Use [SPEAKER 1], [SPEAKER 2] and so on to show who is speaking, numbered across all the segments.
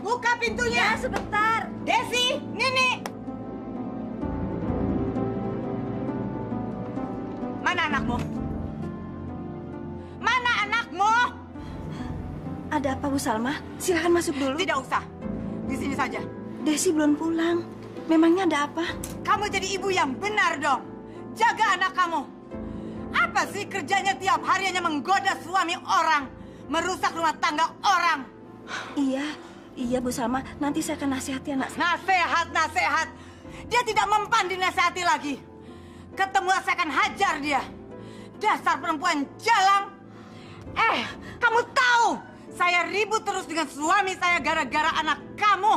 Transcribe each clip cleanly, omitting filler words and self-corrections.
[SPEAKER 1] buka pintunya.
[SPEAKER 2] Ya, sebentar.
[SPEAKER 1] Desi, Nini. Mana anakmu? Mana anakmu?
[SPEAKER 2] Ada apa, Bu Salma? Silahkan masuk dulu.
[SPEAKER 1] Tidak usah. Di sini saja.
[SPEAKER 2] Desi belum pulang. Memangnya ada apa?
[SPEAKER 1] Kamu jadi ibu yang benar dong. Jaga anak kamu. Apa sih kerjanya tiap hari hanya menggoda suami orang, merusak rumah tangga orang?
[SPEAKER 2] Iya Bu Salma. Nanti saya akan nasihati anak saya.
[SPEAKER 1] Nasihat. Dia tidak mempan dinasihati lagi. Ketemu saya akan hajar dia. Dasar perempuan jalang. Kamu tahu saya ribut terus dengan suami saya gara-gara anak kamu.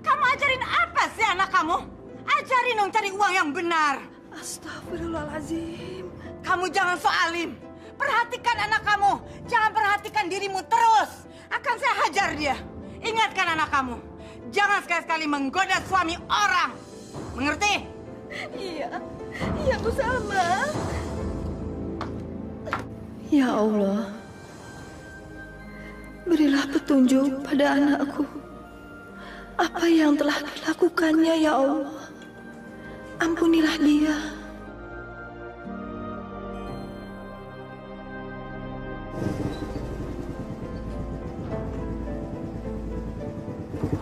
[SPEAKER 1] Kamu ajarin apa sih anak kamu? Ajarin dong cari uang yang benar.
[SPEAKER 2] Astagfirullahaladzim.
[SPEAKER 1] Kamu jangan so alim. Perhatikan anak kamu. Jangan perhatikan dirimu terus. Akan saya hajar dia. Ingatkan anak kamu. Jangan sekali-sekali menggoda suami orang. Mengerti?
[SPEAKER 2] Iya Bu Salma. Ya Allah, berilah petunjuk pada anakku. Apa yang telah dilakukannya, ya Allah. Ampunilah dia.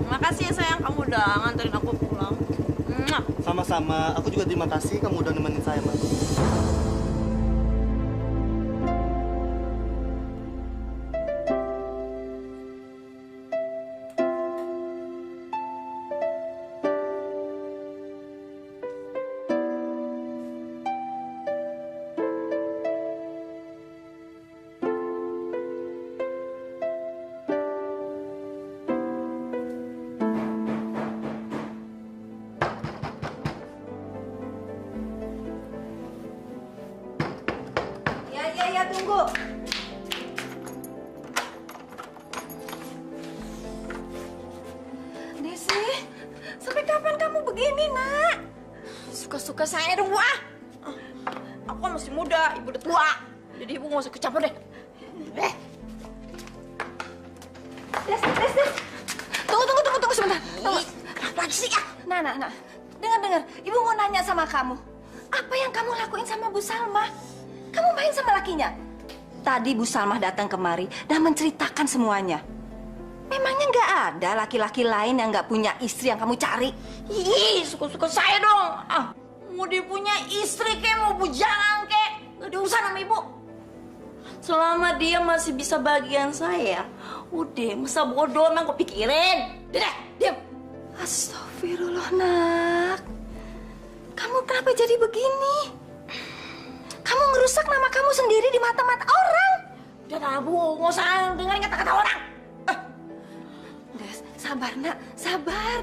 [SPEAKER 3] Makasih ya sayang, kamu udah nganterin aku pulang.
[SPEAKER 4] Sama-sama, aku juga terima kasih kamu udah nemenin saya, Mas.
[SPEAKER 2] Ya, tunggu. Desi, sampai kapan kamu begini, Nak?
[SPEAKER 3] Suka-suka saya dong, wah. Aku kan masih muda, ibu udah tua. Jadi ibu nggak usah kecampur deh.
[SPEAKER 2] Des. Tunggu sebentar. Tunggu.
[SPEAKER 3] Lagi sih ya.
[SPEAKER 2] Nah. Dengar. Ibu mau nanya sama kamu. Apa yang kamu lakuin sama Bu Salma? Kamu main sama lakinya? Tadi Bu Salma datang kemari dan menceritakan semuanya. Memangnya nggak ada laki-laki lain yang nggak punya istri yang kamu cari?
[SPEAKER 3] Ih, suka-suka saya dong. Mau dia punya istri kek, mau bujangan kek. Gak ada urusan sama ibu. Selama dia masih bisa bagian saya, udah masa bodoh emang gue pikirin. Deh, diam.
[SPEAKER 2] Astagfirullah, Nak. Kamu kenapa jadi begini? Kamu ngerusak nama kamu sendiri di mata-mata orang.
[SPEAKER 3] Udah lah, Bu, nggak usah dengerin kata-kata orang.
[SPEAKER 2] Des, sabar, Nak. Sabar.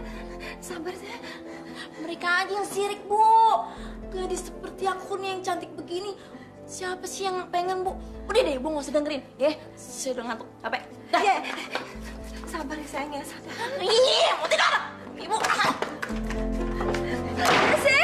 [SPEAKER 3] Mereka aja yang sirik, Bu. Gadis seperti aku nih yang cantik begini. Siapa sih yang pengen, Bu? Udah deh, Bu, nggak usah dengerin. Ya, saya udah ngantuk. Capek. Dah.
[SPEAKER 2] Ya. Sabar ya, sayang ya. Sabar.
[SPEAKER 3] Ih, mau tidur. Ibu.
[SPEAKER 2] Desi!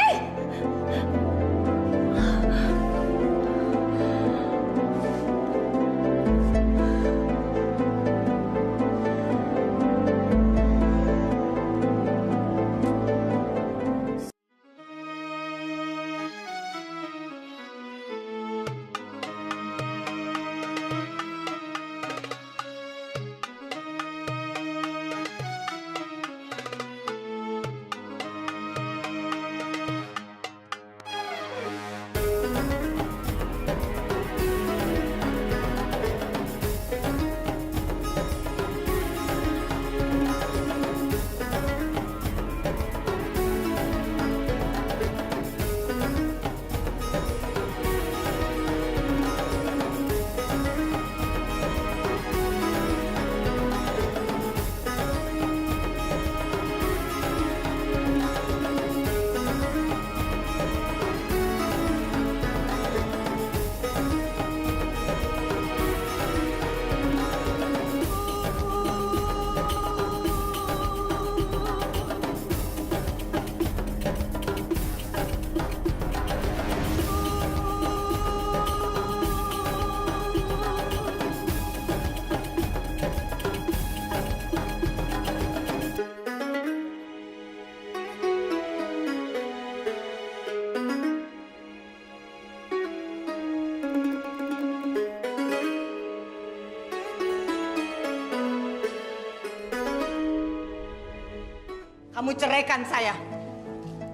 [SPEAKER 1] Kamu ceraikan saya.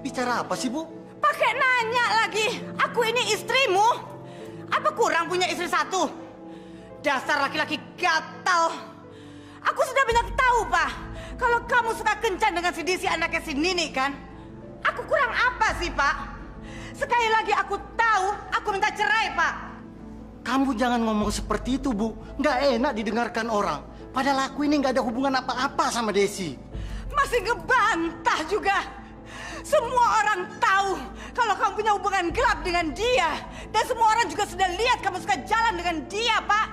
[SPEAKER 4] Bicara apa sih, Bu?
[SPEAKER 1] Pakai nanya lagi. Aku ini istrimu. Apa kurang punya istri satu? Dasar laki-laki gatal. Aku sudah banyak tahu, Pak. Kalau kamu suka kencan dengan si Desi anaknya si Nini, kan? Aku kurang apa sih, Pak? Sekali lagi aku tahu, aku minta cerai, Pak.
[SPEAKER 4] Kamu jangan ngomong seperti itu, Bu. Nggak enak didengarkan orang. Padahal aku ini nggak ada hubungan apa-apa sama Desi.
[SPEAKER 1] Masih ngebantah juga. Semua orang tahu kalau kamu punya hubungan gelap dengan dia. Dan semua orang juga sudah lihat kamu suka jalan dengan dia, Pak.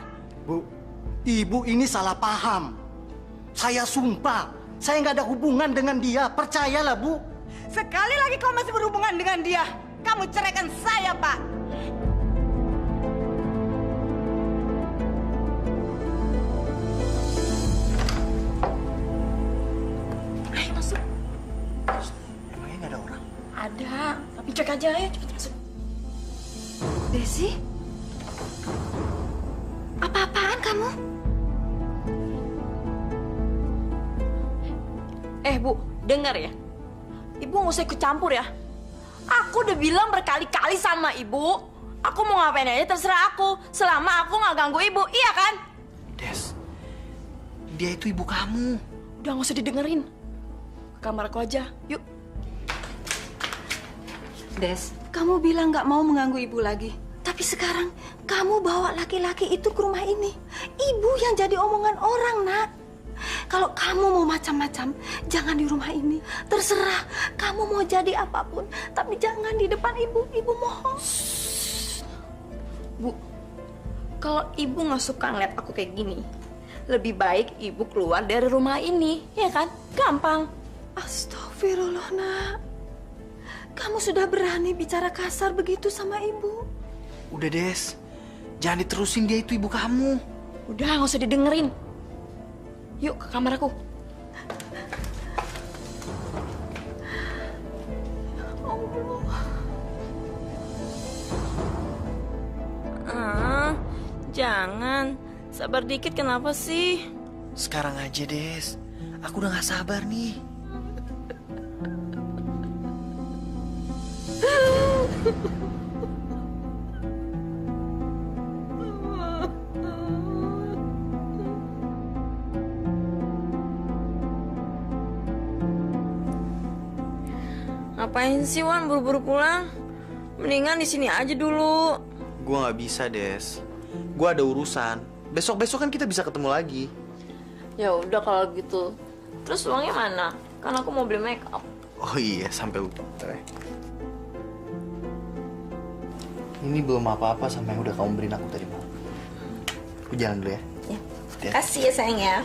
[SPEAKER 4] Bu, Ibu ini salah paham. Saya sumpah, saya nggak ada hubungan dengan dia. Percayalah, Bu.
[SPEAKER 1] Sekali lagi kamu masih berhubungan dengan dia, kamu ceraikan saya, Pak.
[SPEAKER 3] Ayo masuk.
[SPEAKER 4] Emangnya nggak ada orang?
[SPEAKER 3] Ada, tapi cek aja ayo cepet masuk.
[SPEAKER 2] Desi? Apa-apaan kamu?
[SPEAKER 3] Bu, dengar ya. Ibu nggak usah ikut campur ya. Aku udah bilang berkali-kali sama ibu. Aku mau ngapain aja terserah aku. Selama aku nggak ganggu ibu, iya kan?
[SPEAKER 5] Des, dia itu ibu kamu.
[SPEAKER 3] Udah nggak usah didengerin. Ke kamar aku aja, yuk.
[SPEAKER 2] Des, kamu bilang nggak mau mengganggu ibu lagi. Tapi sekarang kamu bawa laki-laki itu ke rumah ini. Ibu yang jadi omongan orang, Nak. Kalau kamu mau macam-macam, jangan di rumah ini. Terserah, kamu mau jadi apapun. Tapi jangan di depan ibu. Ibu mohon.
[SPEAKER 3] Bu, kalau ibu nggak suka ngeliat aku kayak gini, lebih baik ibu keluar dari rumah ini, ya kan? Gampang.
[SPEAKER 2] Astagfirullah, Nak. Kamu sudah berani bicara kasar begitu sama ibu?
[SPEAKER 5] Udah Des, jangan diterusin, dia itu ibu kamu.
[SPEAKER 3] Udah nggak usah didengerin. Yuk ke kamar aku. Jangan. Sabar dikit kenapa sih?
[SPEAKER 5] Sekarang aja Des, aku udah gak sabar nih.
[SPEAKER 3] Ngapain sih Wan buru-buru pulang? Mendingan di sini aja dulu.
[SPEAKER 5] Gua gak bisa Des, gua ada urusan. Besok-besok kan kita bisa ketemu lagi.
[SPEAKER 3] Ya udah kalau gitu. Terus uangnya mana? Kan aku mau beli make up.
[SPEAKER 5] Oh iya, sampai lupa. Bentar ya. Ini belum apa-apa sama yang udah kamu beliin aku tadi malam. Aku jalan dulu ya.
[SPEAKER 3] Ya.
[SPEAKER 5] Hati-hati.
[SPEAKER 3] Kasih ya sayang ya.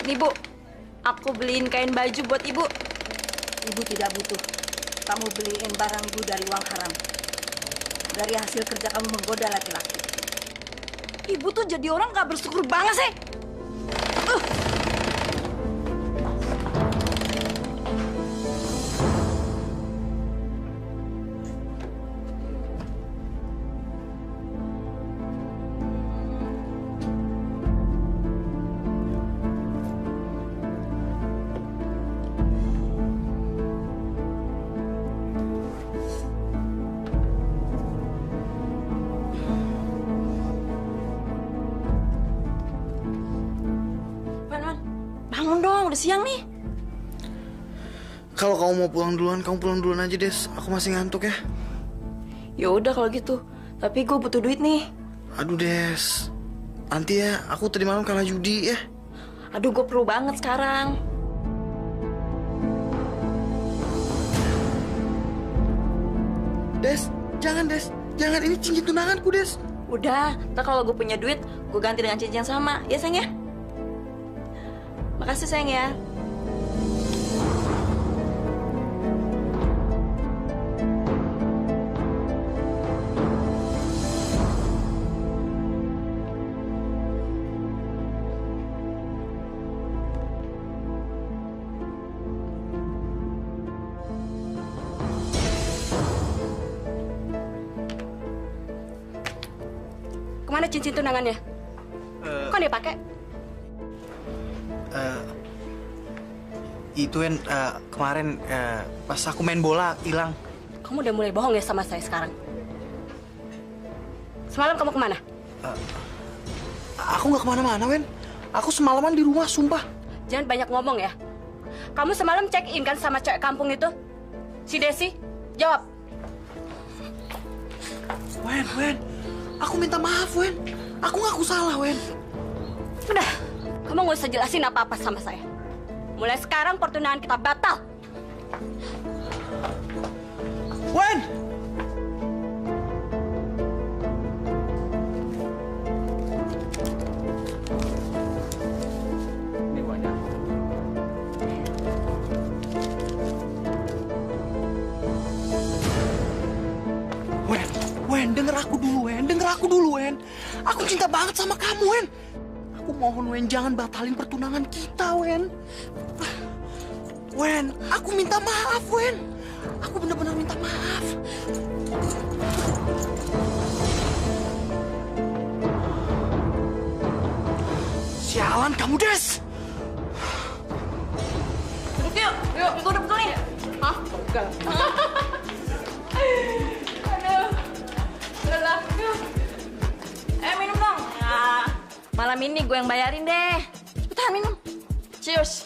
[SPEAKER 3] Nih Bu, aku beliin kain baju buat Ibu.
[SPEAKER 2] Ibu tidak butuh. Kamu beliin barang ibu dari uang haram. Dari hasil kerja kamu menggoda laki-laki.
[SPEAKER 3] Ibu tuh jadi orang gak bersyukur banget sih. Bangun dong, udah siang nih.
[SPEAKER 5] Kalau kamu mau pulang duluan, kamu pulang duluan aja Des. Aku masih ngantuk ya.
[SPEAKER 3] Ya udah kalau gitu. Tapi gue butuh duit nih.
[SPEAKER 5] Aduh Des, nanti ya, aku tadi malam kalah judi ya.
[SPEAKER 3] Aduh, gue perlu banget sekarang.
[SPEAKER 5] Des, jangan Des, jangan, ini cincin tunanganku Des.
[SPEAKER 3] Udah, ntar kalau gue punya duit, gue ganti dengan cincin yang sama. Ya sayang ya? Makasih sayang ya.
[SPEAKER 6] cincin tunangannya? Kok dia pakai?
[SPEAKER 5] Itu Wen, kemarin pas aku main bola hilang.
[SPEAKER 6] Kamu udah mulai bohong ya sama saya sekarang? Semalam kamu kemana?
[SPEAKER 5] Aku nggak kemana-mana, Wen. Aku semalaman di rumah, sumpah.
[SPEAKER 6] Jangan banyak ngomong ya. Kamu semalam check in kan sama cewek kampung itu? Si Desi? Jawab.
[SPEAKER 5] Wen. Aku minta maaf, Wen. Aku ngaku salah, Wen.
[SPEAKER 6] Udah, kamu nggak usah jelasin apa-apa sama saya. Mulai sekarang pertunangan kita batal.
[SPEAKER 5] Wen! Ini banyak. Wen, denger aku dulu, Wen. Aku cinta banget sama kamu, Wen. Aku mohon, Wen, jangan batalin pertunangan kita, Wen. Wen, aku minta maaf, Wen. Aku benar-benar minta maaf. Sialan kamu, Des.
[SPEAKER 3] Duduk yuk. Yuk, gue udah betulin. Hah? Enggak. Aduh. Udah yuk. Minum dong. Ya, malam ini gue yang bayarin deh. Cepetan minum. Cheers.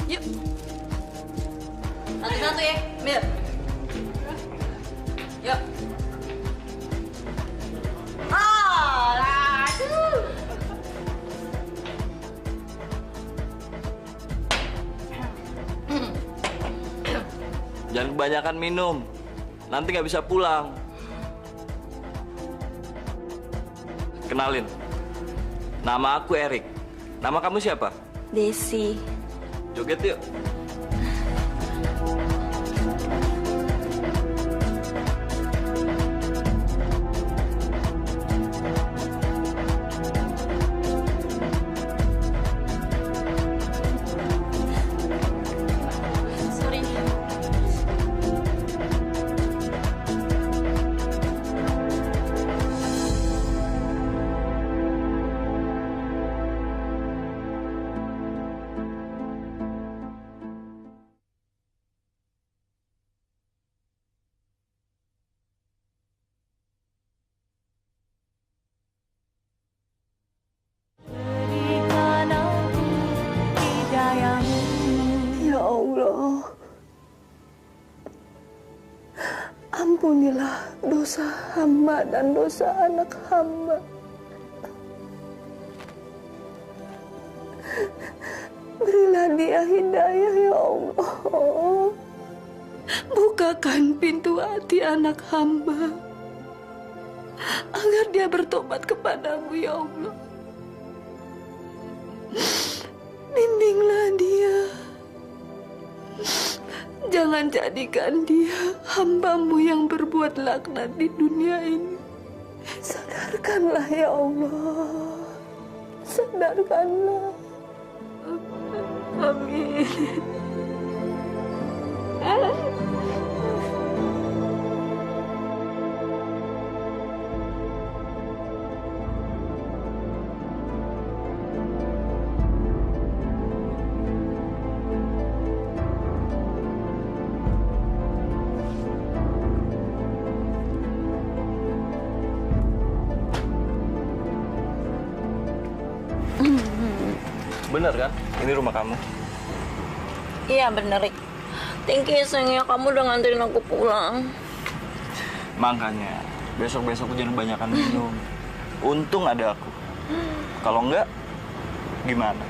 [SPEAKER 3] Yuk. Satu-satu ya, Mir. Yuk. Aduh.
[SPEAKER 7] Jangan kebanyakan minum, nanti nggak bisa pulang. Kenalin, nama aku Erik. Nama kamu siapa?
[SPEAKER 2] Desi.
[SPEAKER 7] Joget yuk.
[SPEAKER 3] Sorry.
[SPEAKER 8] Ya Allah, ampunilah dosa hamba dan dosa anak hamba. Berilah dia hidayah ya Allah. Bukakan pintu hati anak hamba agar dia bertobat kepadamu ya Allah. Bimbinglah dia. Jangan jadikan dia hambamu yang berbuat laknat di dunia ini. Sadarkanlah ya Allah. Sadarkanlah. Amin.
[SPEAKER 7] Bener kan? Ini rumah kamu.
[SPEAKER 3] Iya bener, Rik. Thank you sayangnya kamu udah nganterin aku pulang.
[SPEAKER 7] Makanya, besok-besok jangan kebanyakan minum. Untung ada aku. Kalau enggak, gimana?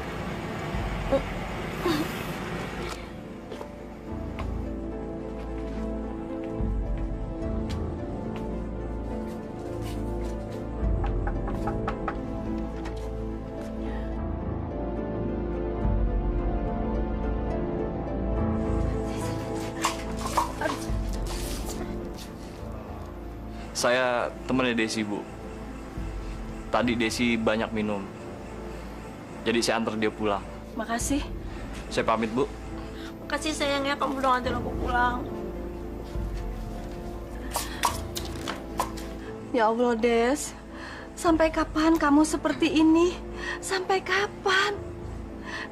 [SPEAKER 7] Saya temannya Desi, Bu. Tadi Desi banyak minum. Jadi saya antar dia pulang.
[SPEAKER 2] Makasih.
[SPEAKER 7] Saya pamit, Bu.
[SPEAKER 3] Makasih sayang ya, kamu udah nganterin aku pulang.
[SPEAKER 2] Ya Allah, Des. Sampai kapan kamu seperti ini? Sampai kapan?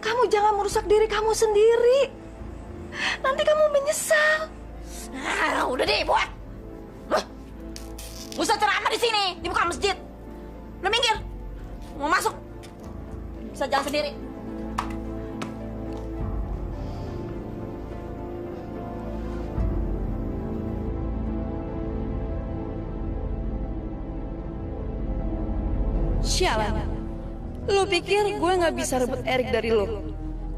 [SPEAKER 2] Kamu jangan merusak diri kamu sendiri. Nanti kamu menyesal.
[SPEAKER 3] Nah, udah deh, buat. Gak usah ceramah di sini, di muka masjid. Udah minggir. Mau masuk. Bisa jalan sendiri.
[SPEAKER 8] Sialan. Lu pikir gue nggak bisa rebut Erik dari lu?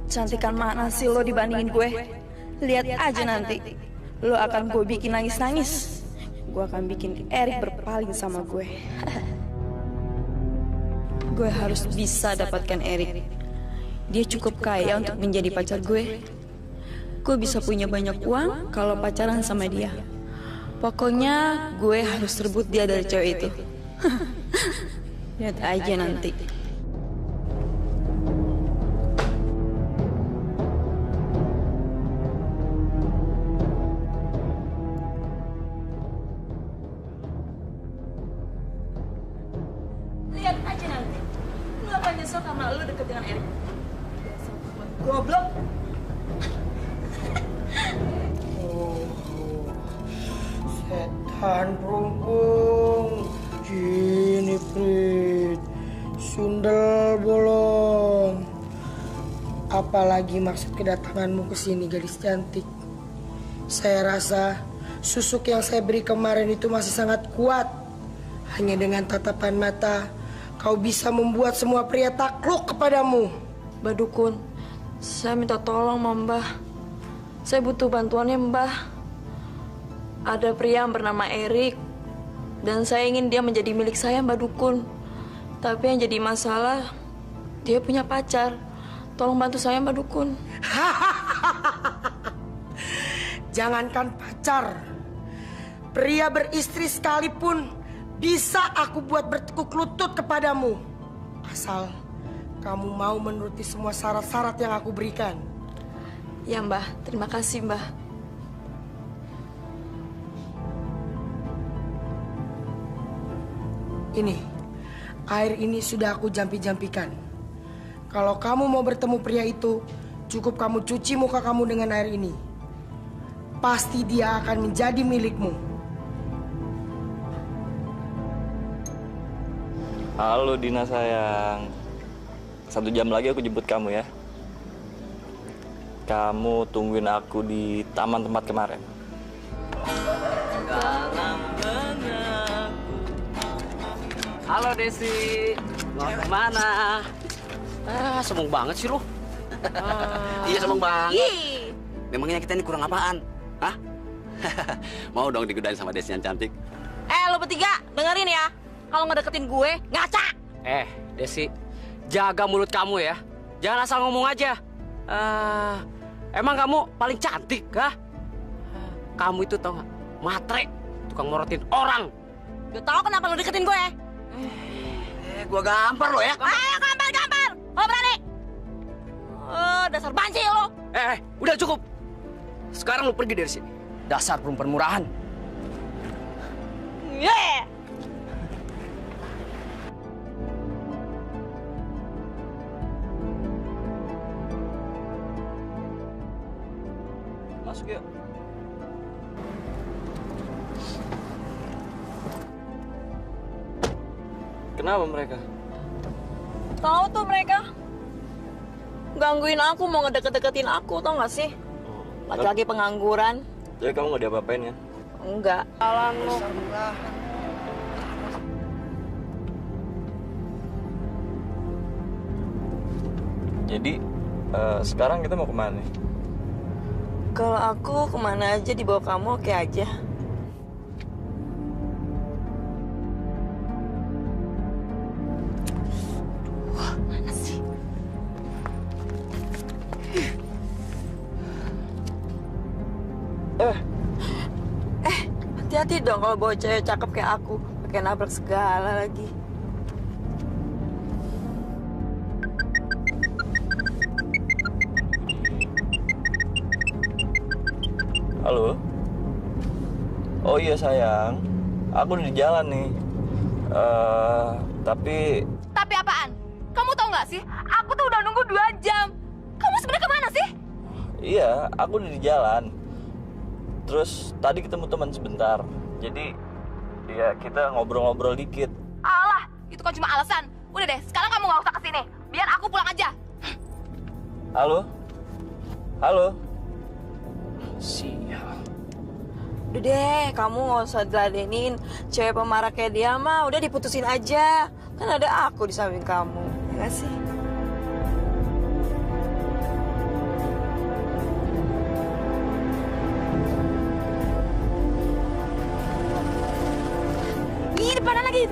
[SPEAKER 8] Cantikan mana sih lo dibandingin gue? Lihat aja nanti. Lo akan gue bikin nangis-nangis. Gue akan bikin Erik berpaling sama gue. Gue harus bisa dapatkan Erik. Dia cukup kaya untuk menjadi pacar gue. Gue bisa punya banyak uang kalau pacaran sama dia. Pokoknya gue harus rebut dia dari cewek itu. Lihat aja nanti.
[SPEAKER 3] Lihat aja nanti. Lu akan nyesel karena lu deket dengan Erik. Goblok.
[SPEAKER 9] Setan perumpung, gini Prit, sundel bolong. Apalagi maksud kedatanganmu ke sini, gadis cantik? Saya rasa susuk yang saya beri kemarin itu masih sangat kuat. Hanya dengan tatapan mata, kau bisa membuat semua pria takluk kepadamu.
[SPEAKER 8] Mbah Dukun, saya minta tolong sama Mbah. Saya butuh bantuannya Mbah. Ada pria yang bernama Erik, dan saya ingin dia menjadi milik saya, Mbah Dukun. Tapi yang jadi masalah, dia punya pacar. Tolong bantu saya, Mbah Dukun.
[SPEAKER 9] Jangankan pacar, pria beristri sekalipun bisa aku buat bertekuk lutut kepadamu. Asal kamu mau menuruti semua syarat-syarat yang aku berikan.
[SPEAKER 8] Ya Mbah, terima kasih Mbah.
[SPEAKER 9] Ini, air ini sudah aku jampi-jampikan. Kalau kamu mau bertemu pria itu, cukup kamu cuci muka kamu dengan air ini. Pasti dia akan menjadi milikmu.
[SPEAKER 7] Halo Dina sayang. 1 jam lagi aku jemput kamu ya. Kamu tungguin aku di taman tempat kemarin.
[SPEAKER 10] Halo Desi, mau kemana? Sombong banget sih lo. Iya sombong banget. Memangnya kita ini kurang apaan? Hah? Mau dong digodain sama Desi yang cantik?
[SPEAKER 3] Lo bertiga, dengerin ya. Kalau ngedeketin gue, ngaca.
[SPEAKER 10] Desi, jaga mulut kamu ya. Jangan asal ngomong aja. Emang kamu paling cantik, kah? Kamu itu tau gak? Matre, tukang morotin orang.
[SPEAKER 3] Udah tau kenapa lo deketin gue?
[SPEAKER 10] Gua gampar lo ya.
[SPEAKER 3] Ayo gampar. Lo berani? Dasar banci lo.
[SPEAKER 10] Udah cukup. Sekarang lo pergi dari sini. Dasar perempuan murahan.
[SPEAKER 7] Masuk yuk. Kenapa mereka?
[SPEAKER 8] Tahu tuh mereka gangguin aku, mau ngedeket-deketin aku, tau gak sih? Laki-laki pengangguran.
[SPEAKER 7] Jadi kamu gak diapa-apain ya?
[SPEAKER 8] Enggak. Alang lo.
[SPEAKER 7] Jadi sekarang kita mau kemana nih?
[SPEAKER 8] Kalau aku kemana aja dibawa kamu oke aja.
[SPEAKER 3] Mana sih?
[SPEAKER 8] Hati-hati dong kalau bawa cewek cakep kayak aku, pakai nabrak segala lagi.
[SPEAKER 7] Halo? Oh iya sayang, aku udah di jalan nih. Tapi
[SPEAKER 6] apaan? Kamu tahu nggak sih? Aku tuh udah nunggu 2 jam. Kamu sebenarnya kemana sih?
[SPEAKER 7] iya, aku udah di jalan. Terus tadi ketemu teman sebentar. Jadi ya kita ngobrol-ngobrol dikit.
[SPEAKER 6] Alah, itu kan cuma alasan. Udah deh, sekarang kamu nggak usah kesini. Biar aku pulang aja.
[SPEAKER 7] Halo? Halo?
[SPEAKER 5] Sial.
[SPEAKER 8] Udah deh, kamu nggak usah diladenin. Cewek pemarah kayak dia mah udah diputusin aja. Kan ada aku di samping kamu, ya nggak sih?
[SPEAKER 6] Ih, depanan lagi.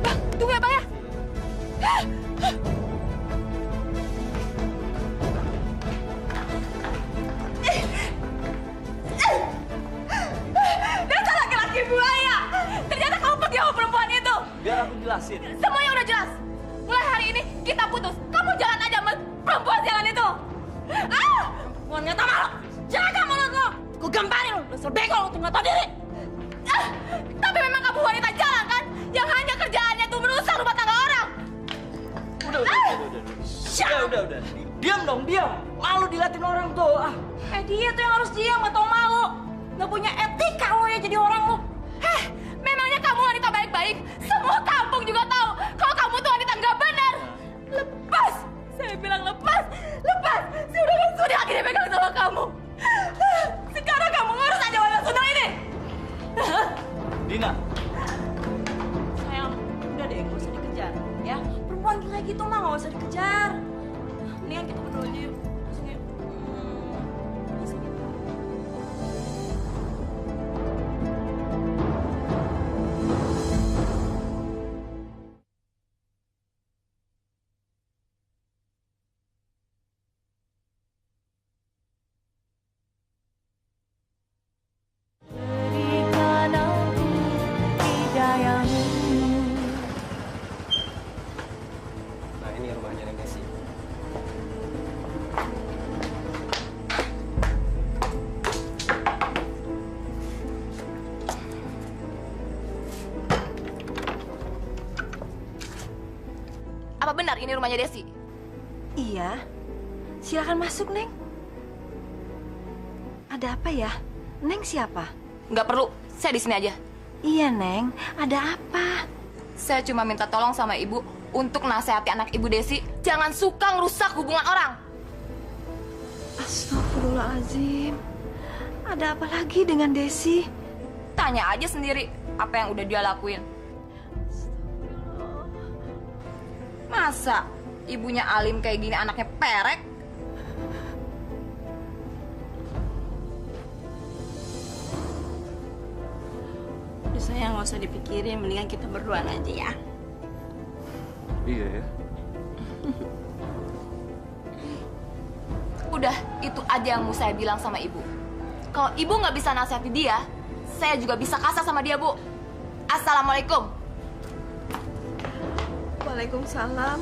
[SPEAKER 6] Bang, tunggu ya, Bang ya. Dasar laki-laki buaya. Ternyata kamu pergi sama perempuan itu.
[SPEAKER 7] Biar aku jelasin.
[SPEAKER 6] Semuanya udah jelas. Mulai hari ini kita putus. Kamu jalan aja sama perempuan jalan itu. Perempuan nggak tahu malu. Jaga mulut lo. Gue gamparin lo. Dasar bego lo tuh nggak tahu diri. Tapi memang kamu wanita jalan kan? Yang hanya kerjaannya tuh merusak rumah tangga orang.
[SPEAKER 7] Udah. Udah. Diam dong, diam. Malu diliatin orang tuh.
[SPEAKER 6] Dia tuh yang harus diam atau malu. Nggak punya etika lo ya jadi orang lo. Memangnya kamu wanita baik-baik? Semua kampung juga tahu kalau kamu tuh wanita nggak benar. Lepas! Saya bilang lepas! Lepas! Sudah nggak sudi lagi dipegang sama kamu. Sekarang kamu ngurus aja wanita sunda ini.
[SPEAKER 7] Dina.
[SPEAKER 8] Sayang, udah deh, nggak usah dikejar, ya. Perempuan gila gitu mah nggak usah dikejar. Mendingan kita berdua aja yuk. Masuk yuk. Masuk yuk.
[SPEAKER 5] Nah ini rumahnya Neng Desi.
[SPEAKER 6] Apa benar ini rumahnya Desi?
[SPEAKER 2] Iya. Silakan masuk, Neng. Ada apa ya? Neng siapa?
[SPEAKER 6] Nggak perlu, saya di sini aja.
[SPEAKER 2] Iya, Neng. Ada apa?
[SPEAKER 6] Saya cuma minta tolong sama ibu untuk nasihati anak ibu Desi, jangan suka ngerusak hubungan orang.
[SPEAKER 2] Astagfirullahaladzim. Ada apa lagi dengan Desi?
[SPEAKER 6] Tanya aja sendiri apa yang udah dia lakuin. Masa ibunya alim kayak gini anaknya perek?
[SPEAKER 3] Udah sayang, nggak usah dipikirin, mendingan kita berduaan aja ya.
[SPEAKER 7] Iya ya.
[SPEAKER 6] Udah, itu aja yang mau saya bilang sama ibu. Kalau ibu nggak bisa nasihati dia, saya juga bisa kasar sama dia, Bu. Assalamualaikum.
[SPEAKER 8] Waalaikumsalam.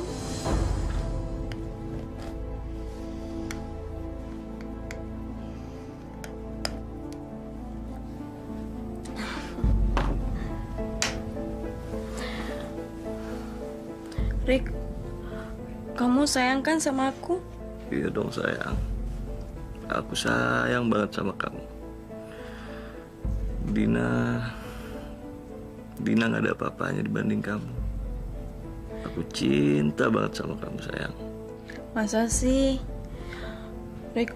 [SPEAKER 8] Rick, kamu sayang kan sama aku?
[SPEAKER 7] Iya dong sayang. Aku sayang banget sama kamu. Dina gak ada apa-apanya dibanding kamu. Aku cinta banget sama kamu sayang.
[SPEAKER 8] Masa sih? Rick,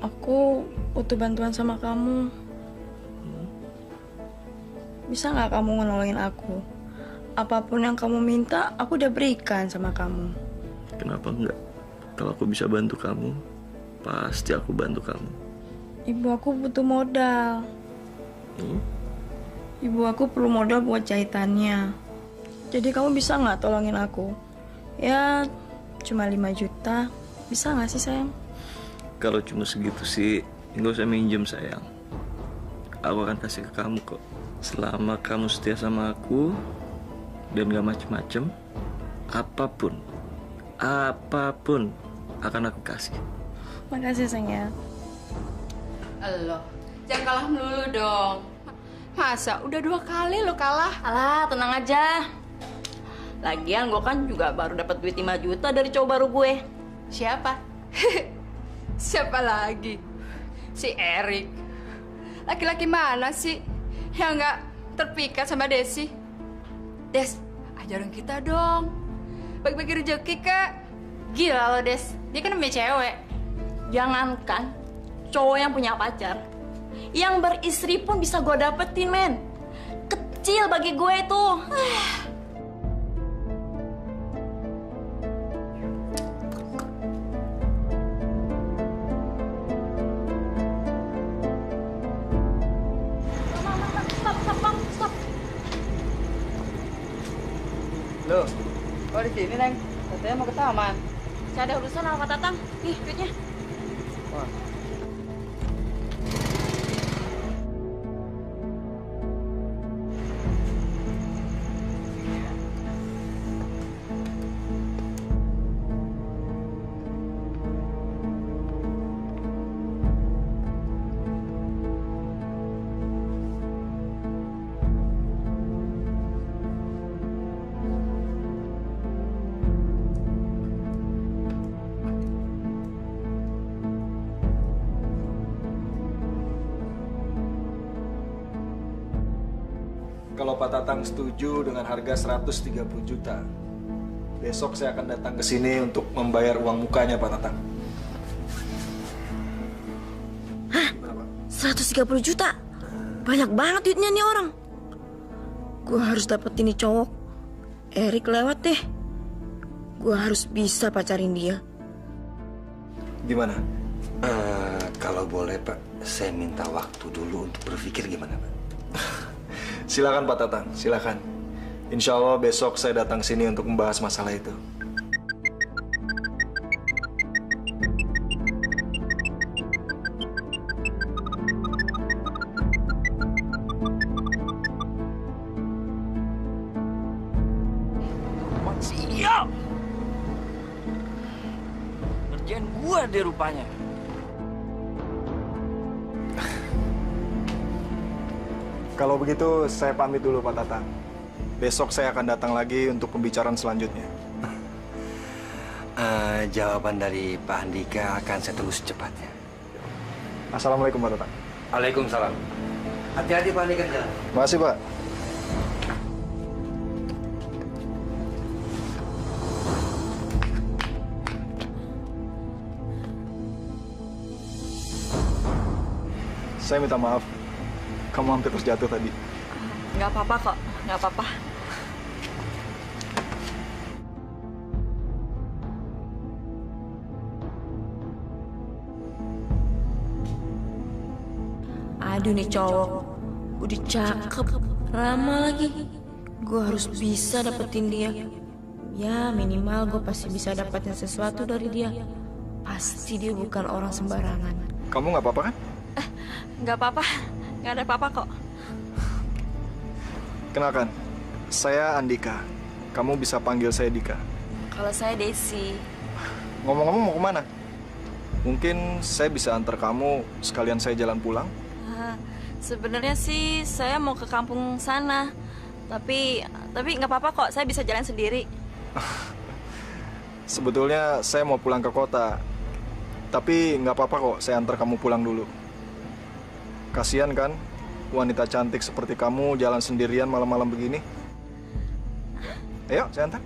[SPEAKER 8] aku butuh bantuan sama kamu. Bisa nggak kamu nolongin aku? Apapun yang kamu minta, aku udah berikan sama kamu.
[SPEAKER 7] Kenapa enggak? Kalau aku bisa bantu kamu, pasti aku bantu kamu.
[SPEAKER 8] Ibu aku butuh modal. Ibu aku perlu modal buat jahitannya. Jadi kamu bisa nggak tolongin aku? Ya, Cuma 5 juta. Bisa nggak sih, sayang?
[SPEAKER 7] Kalau cuma segitu sih, nggak usah minjem sayang. Aku akan kasih ke kamu kok. Selama kamu setia sama aku dan gak macem-macem, apapun akan aku kasih.
[SPEAKER 8] Makasih, sayang ya.
[SPEAKER 6] Loh, jangan kalah melulu dong. Masa udah 2 kali lo kalah?
[SPEAKER 3] Alah, tenang aja. Lagian gue kan juga baru dapat duit 5 juta dari cowok baru gue.
[SPEAKER 6] Siapa? Siapa lagi? Si Erik. Laki-laki mana sih yang nggak terpikat sama Desi? Des, ajarin kita dong. Bagi-bagi rezeki, Kak. Gila lo, Des. Dia kan namanya cewek.
[SPEAKER 3] Jangankan cowok yang punya pacar, yang beristri pun bisa gue dapetin, men. Kecil bagi gue itu. Stop.
[SPEAKER 10] Loh, kok di sini, Neng? Katanya mau ke taman.
[SPEAKER 3] Saya ada urusan sama Pak Tatang. Nih, duitnya.
[SPEAKER 10] Wah.
[SPEAKER 11] Kalau Pak Tatang setuju dengan harga 130 juta, besok saya akan datang ke sini untuk membayar uang mukanya Pak Tatang.
[SPEAKER 8] Hah? 130 juta? Banyak banget duitnya nih orang. Gue harus dapetin nih cowok. Erik lewat deh. Gue harus bisa pacarin dia.
[SPEAKER 11] Gimana?
[SPEAKER 12] Kalau boleh Pak, saya minta waktu dulu untuk berpikir gimana Pak?
[SPEAKER 11] Silakan Pak Tatang, silakan. Insya Allah besok saya datang sini untuk membahas masalah itu.
[SPEAKER 7] Siap. Kerjaan gua deh rupanya.
[SPEAKER 11] Kalau begitu saya pamit dulu Pak Tatang. Besok saya akan datang lagi untuk pembicaraan selanjutnya.
[SPEAKER 12] Jawaban dari Pak Andika akan saya tunggu secepatnya.
[SPEAKER 11] Assalamualaikum Pak Tatang.
[SPEAKER 12] Waalaikumsalam. Hati-hati Pak Andika jalan.
[SPEAKER 11] Terima kasih Pak. Saya minta maaf. Kamu hampir terjatuh tadi.
[SPEAKER 8] Nggak apa-apa kok, nggak apa-apa. Aduh nih cowok, udah cakep, ramah lagi. Gue harus bisa dapetin dia. Ya minimal gue pasti bisa dapetin sesuatu dari dia. Pasti dia bukan orang sembarangan.
[SPEAKER 11] Kamu nggak apa-apa kan?
[SPEAKER 8] Nggak apa-apa, nggak ada apa-apa kok.
[SPEAKER 11] Kenalkan, saya Andika. Kamu bisa panggil saya Dika.
[SPEAKER 8] Kalau saya Desi.
[SPEAKER 11] Ngomong-ngomong mau kemana? Mungkin saya bisa antar kamu sekalian saya jalan pulang.
[SPEAKER 8] Sebenarnya sih saya mau ke kampung sana. Tapi nggak apa-apa kok, saya bisa jalan sendiri.
[SPEAKER 11] Sebetulnya saya mau pulang ke kota. Tapi nggak apa-apa kok, saya antar kamu pulang dulu. Kasian kan, wanita cantik seperti kamu jalan sendirian malam-malam begini. Ayo, saya antar.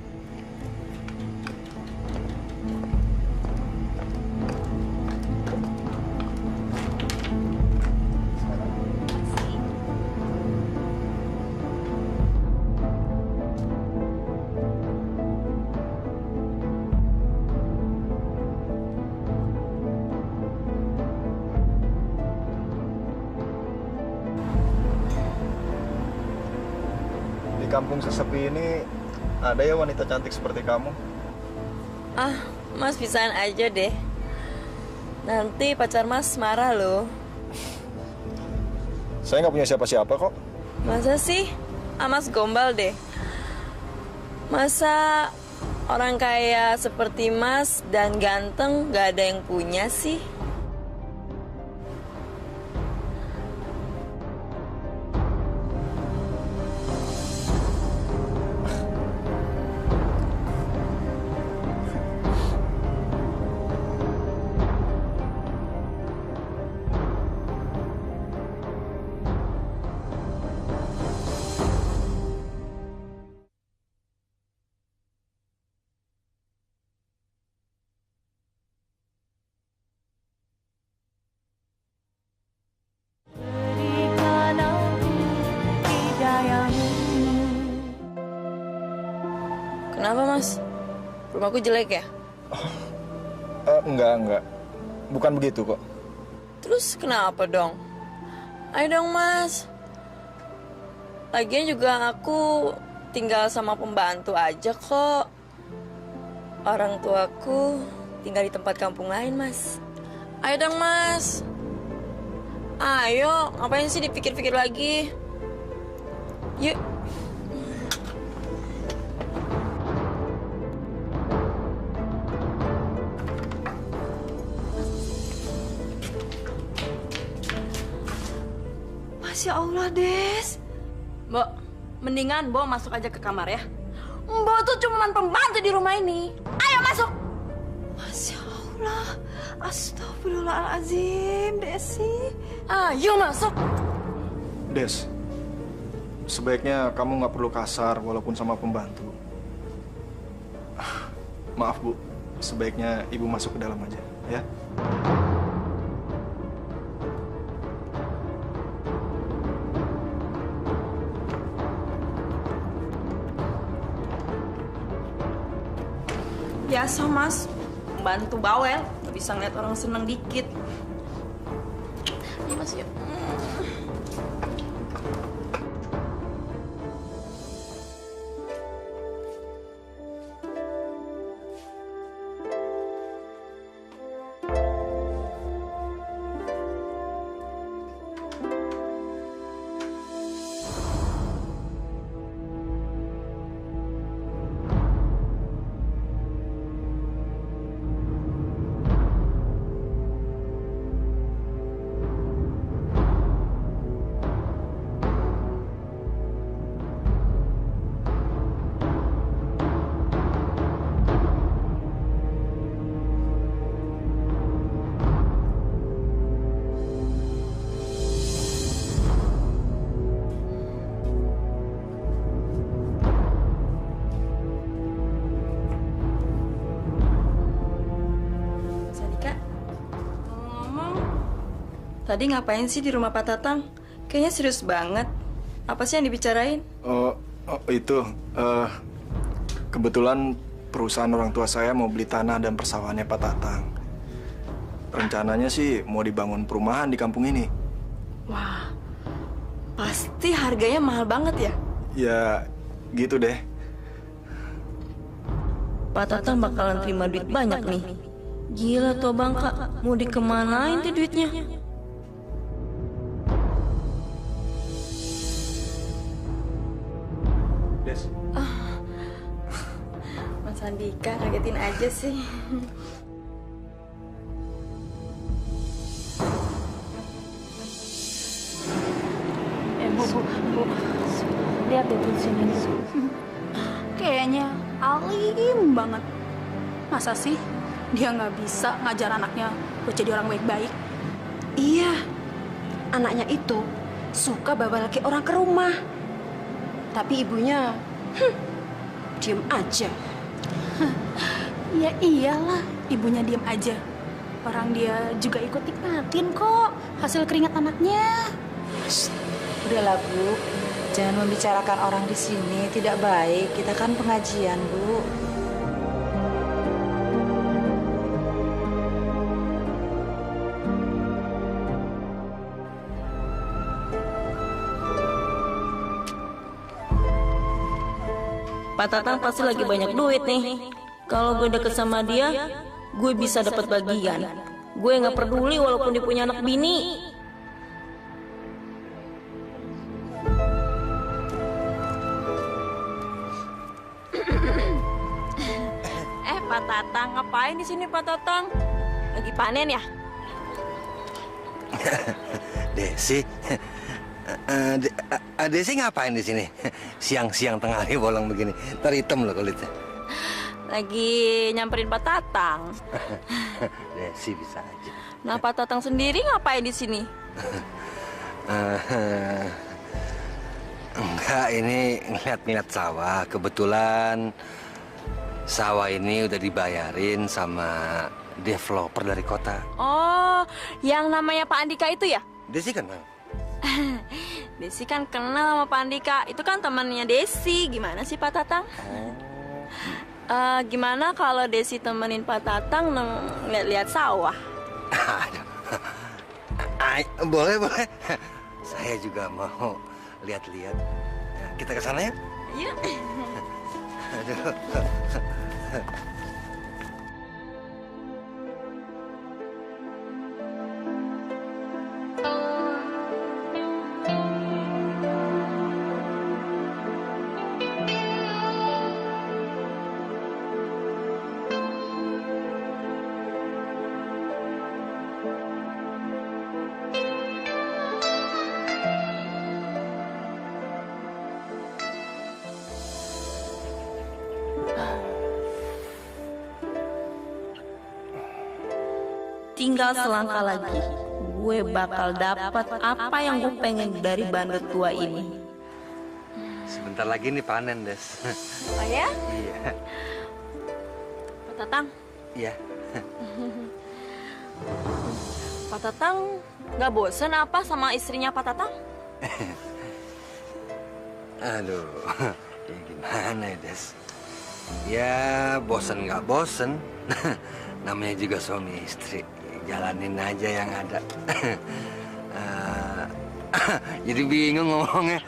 [SPEAKER 11] Di kampung sesepi ini ada ya wanita cantik seperti kamu?
[SPEAKER 8] Ah, Mas bisaan aja deh. Nanti pacar Mas marah loh.
[SPEAKER 11] Saya nggak punya siapa-siapa kok.
[SPEAKER 8] Masa sih? Mas gombal deh. Masa orang kaya seperti Mas dan ganteng gak ada yang punya sih? Kenapa Mas? Rumahku jelek ya?
[SPEAKER 11] Enggak. Bukan begitu kok.
[SPEAKER 8] Terus kenapa dong? Ayo dong Mas. Lagian juga aku tinggal sama pembantu aja kok. Orang tuaku tinggal di tempat kampung lain Mas. Ayo dong Mas. Ayo, ngapain sih dipikir-pikir lagi? Yuk.
[SPEAKER 2] Masya Allah, Des.
[SPEAKER 3] Mbok, mendingan Mbok masuk aja ke kamar ya. Mbok tuh cuman pembantu di rumah ini. Ayo masuk.
[SPEAKER 2] Masya Allah. Astagfirullahaladzim, Desi.
[SPEAKER 3] Ayo masuk.
[SPEAKER 11] Des, sebaiknya kamu nggak perlu kasar walaupun sama pembantu. Maaf Bu, sebaiknya Ibu masuk ke dalam aja, ya.
[SPEAKER 3] Biasa Mas, pembantu bawel, gak bisa ngeliat orang seneng dikit. Ini Mas yuk.
[SPEAKER 8] Tadi ngapain sih di rumah Pak Tatang? Kayaknya serius banget. Apa sih yang dibicarain?
[SPEAKER 11] Itu. Kebetulan perusahaan orang tua saya mau beli tanah dan persawahannya Pak Tatang. Rencananya sih mau dibangun perumahan di kampung ini.
[SPEAKER 8] Wah, pasti harganya mahal banget ya?
[SPEAKER 11] Ya, gitu deh.
[SPEAKER 8] Pak Tatang bakalan terima duit banyak nih. Gila tuh Bangka, mau dikemanain tuh duitnya? Mas Andika ngagetin aja sih.
[SPEAKER 6] Bu, lihat deh tuh sini. Kayaknya alim banget. Masa sih dia nggak bisa ngajar anaknya buat jadi orang baik-baik?
[SPEAKER 2] Iya, anaknya itu suka bawa laki orang ke rumah. Tapi ibunya, diem aja.
[SPEAKER 6] Ya iyalah, ibunya diem aja. Orang dia juga ikut nikmatin kok hasil keringat anaknya.
[SPEAKER 1] Udahlah Bu, jangan membicarakan orang di sini, tidak baik. Kita kan pengajian Bu.
[SPEAKER 8] Pak Tatang pasti lagi banyak duit nih. Kalau gue deket sama dia, gue bisa dapat bagian. Gue nggak peduli walaupun dia punya anak bini. Pak Tatang, ngapain di sini Pak Tatang? Lagi panen ya?
[SPEAKER 12] Desi, Desi ngapain di sini? Siang-siang tengah hari bolong begini, ntar hitam loh kulitnya.
[SPEAKER 8] Lagi nyamperin Pak Tatang.
[SPEAKER 12] Desi bisa aja.
[SPEAKER 8] Nah, Pak Tatang sendiri ngapain di sini?
[SPEAKER 12] Enggak, ini ngeliat-ngeliat sawah. Kebetulan sawah ini udah dibayarin sama developer dari kota.
[SPEAKER 8] Oh, yang namanya Pak Andika itu ya?
[SPEAKER 12] Desi kenal.
[SPEAKER 8] Desi kan kenal sama Pak Andika. Itu kan temannya Desi. Gimana sih Pak Tatang? Gimana kalau Desi temenin Pak Tatang lihat-lihat sawah?
[SPEAKER 12] Boleh, boleh. Saya juga mau lihat-lihat. Kita ke sana ya?
[SPEAKER 8] Iya.
[SPEAKER 12] Aduh.
[SPEAKER 8] Tinggal selangkah lagi, gue bakal dapat apa yang gue pengen dari bandut tua ini.
[SPEAKER 12] Sebentar lagi nih panen, Des.
[SPEAKER 8] Oh ya?
[SPEAKER 12] Iya.
[SPEAKER 8] Pak Tatang?
[SPEAKER 12] Iya.
[SPEAKER 8] Pak Tatang nggak bosen apa sama istrinya Pak Tatang?
[SPEAKER 12] Aduh, ya gimana ya, Des? Ya, bosen nggak bosen. Namanya juga suami istri. Jalanin aja yang ada. Jadi bingung ngomongnya.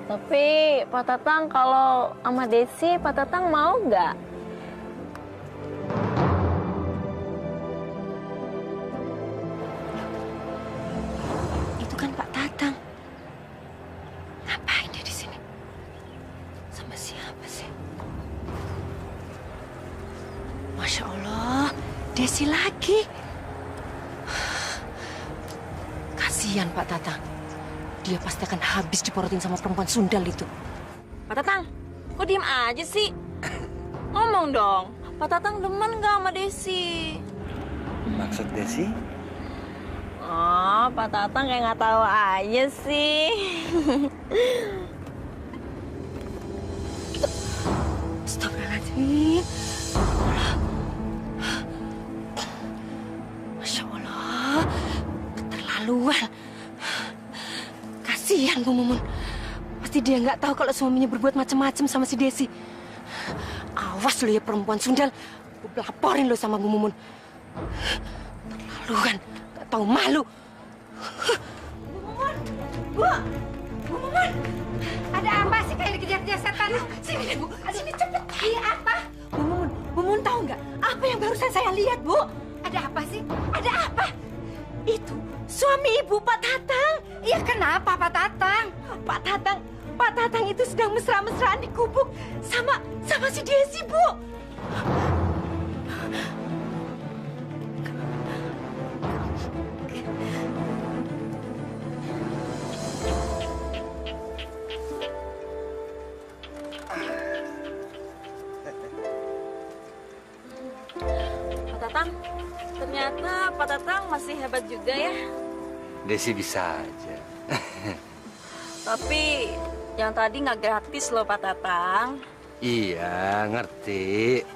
[SPEAKER 8] Tapi Pak Tatang kalau sama Desi, Pak Tatang mau nggak?
[SPEAKER 2] Itu kan Pak Tatang. Ngapain dia di sini? Sama siapa sih? Masya Allah, Desi lagi. Kasihan Pak Tatang. Dia pasti akan habis diporotin sama perempuan sundal itu.
[SPEAKER 8] Pak Tatang, kok diem aja sih? Ngomong dong, Pak Tatang demen nggak sama Desi?
[SPEAKER 12] Maksud Desi?
[SPEAKER 8] Oh, Pak Tatang kayak nggak tahu aja sih.
[SPEAKER 2] Astagfirullahaladzim. Masya Allah, keterlaluan. Kasihan Bu Mumun. Pasti dia nggak tahu kalau suaminya berbuat macam-macam sama si Desi. Awas lo ya perempuan sundal. Gue laporin lo sama Bu Mumun. Terlaluan, nggak tahu malu.
[SPEAKER 1] Bu! Bu Mumun! Ada apa sih kayak dikejar-kejar setan? Sini deh, Bu. Sini cepet. Iya apa? Bu Mumun tahu nggak? Apa yang barusan saya lihat, Bu? Ada apa sih? Ada apa? Itu suami Ibu Pak Tatang. Iya, kenapa Pak Tatang? Pak Tatang itu sedang mesra-mesraan di gubuk sama si Desi, Bu.
[SPEAKER 8] Pak Tatang, ternyata Pak Tatang masih hebat juga ya.
[SPEAKER 12] Desi bisa aja.
[SPEAKER 8] Tapi yang tadi nggak gratis loh Pak Tatang.
[SPEAKER 12] Iya, ngerti.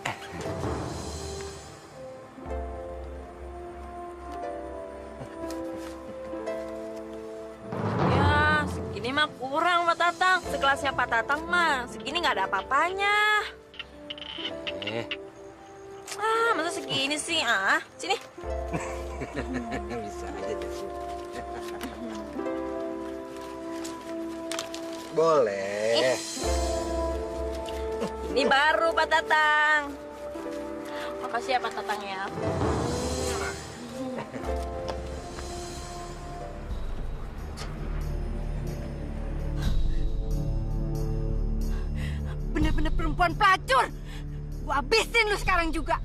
[SPEAKER 8] Ya, segini mah kurang Pak Tatang. Sekelasnya Pak Tatang mah segini nggak ada apa-apanya. Masa segini sih? Sini.
[SPEAKER 12] Bisa aja Desi. Boleh.
[SPEAKER 8] Ini baru Pak Tatang. Makasih ya Pak Tatang ya.
[SPEAKER 1] Bener-bener perempuan pelacur. Gua habisin lu sekarang juga.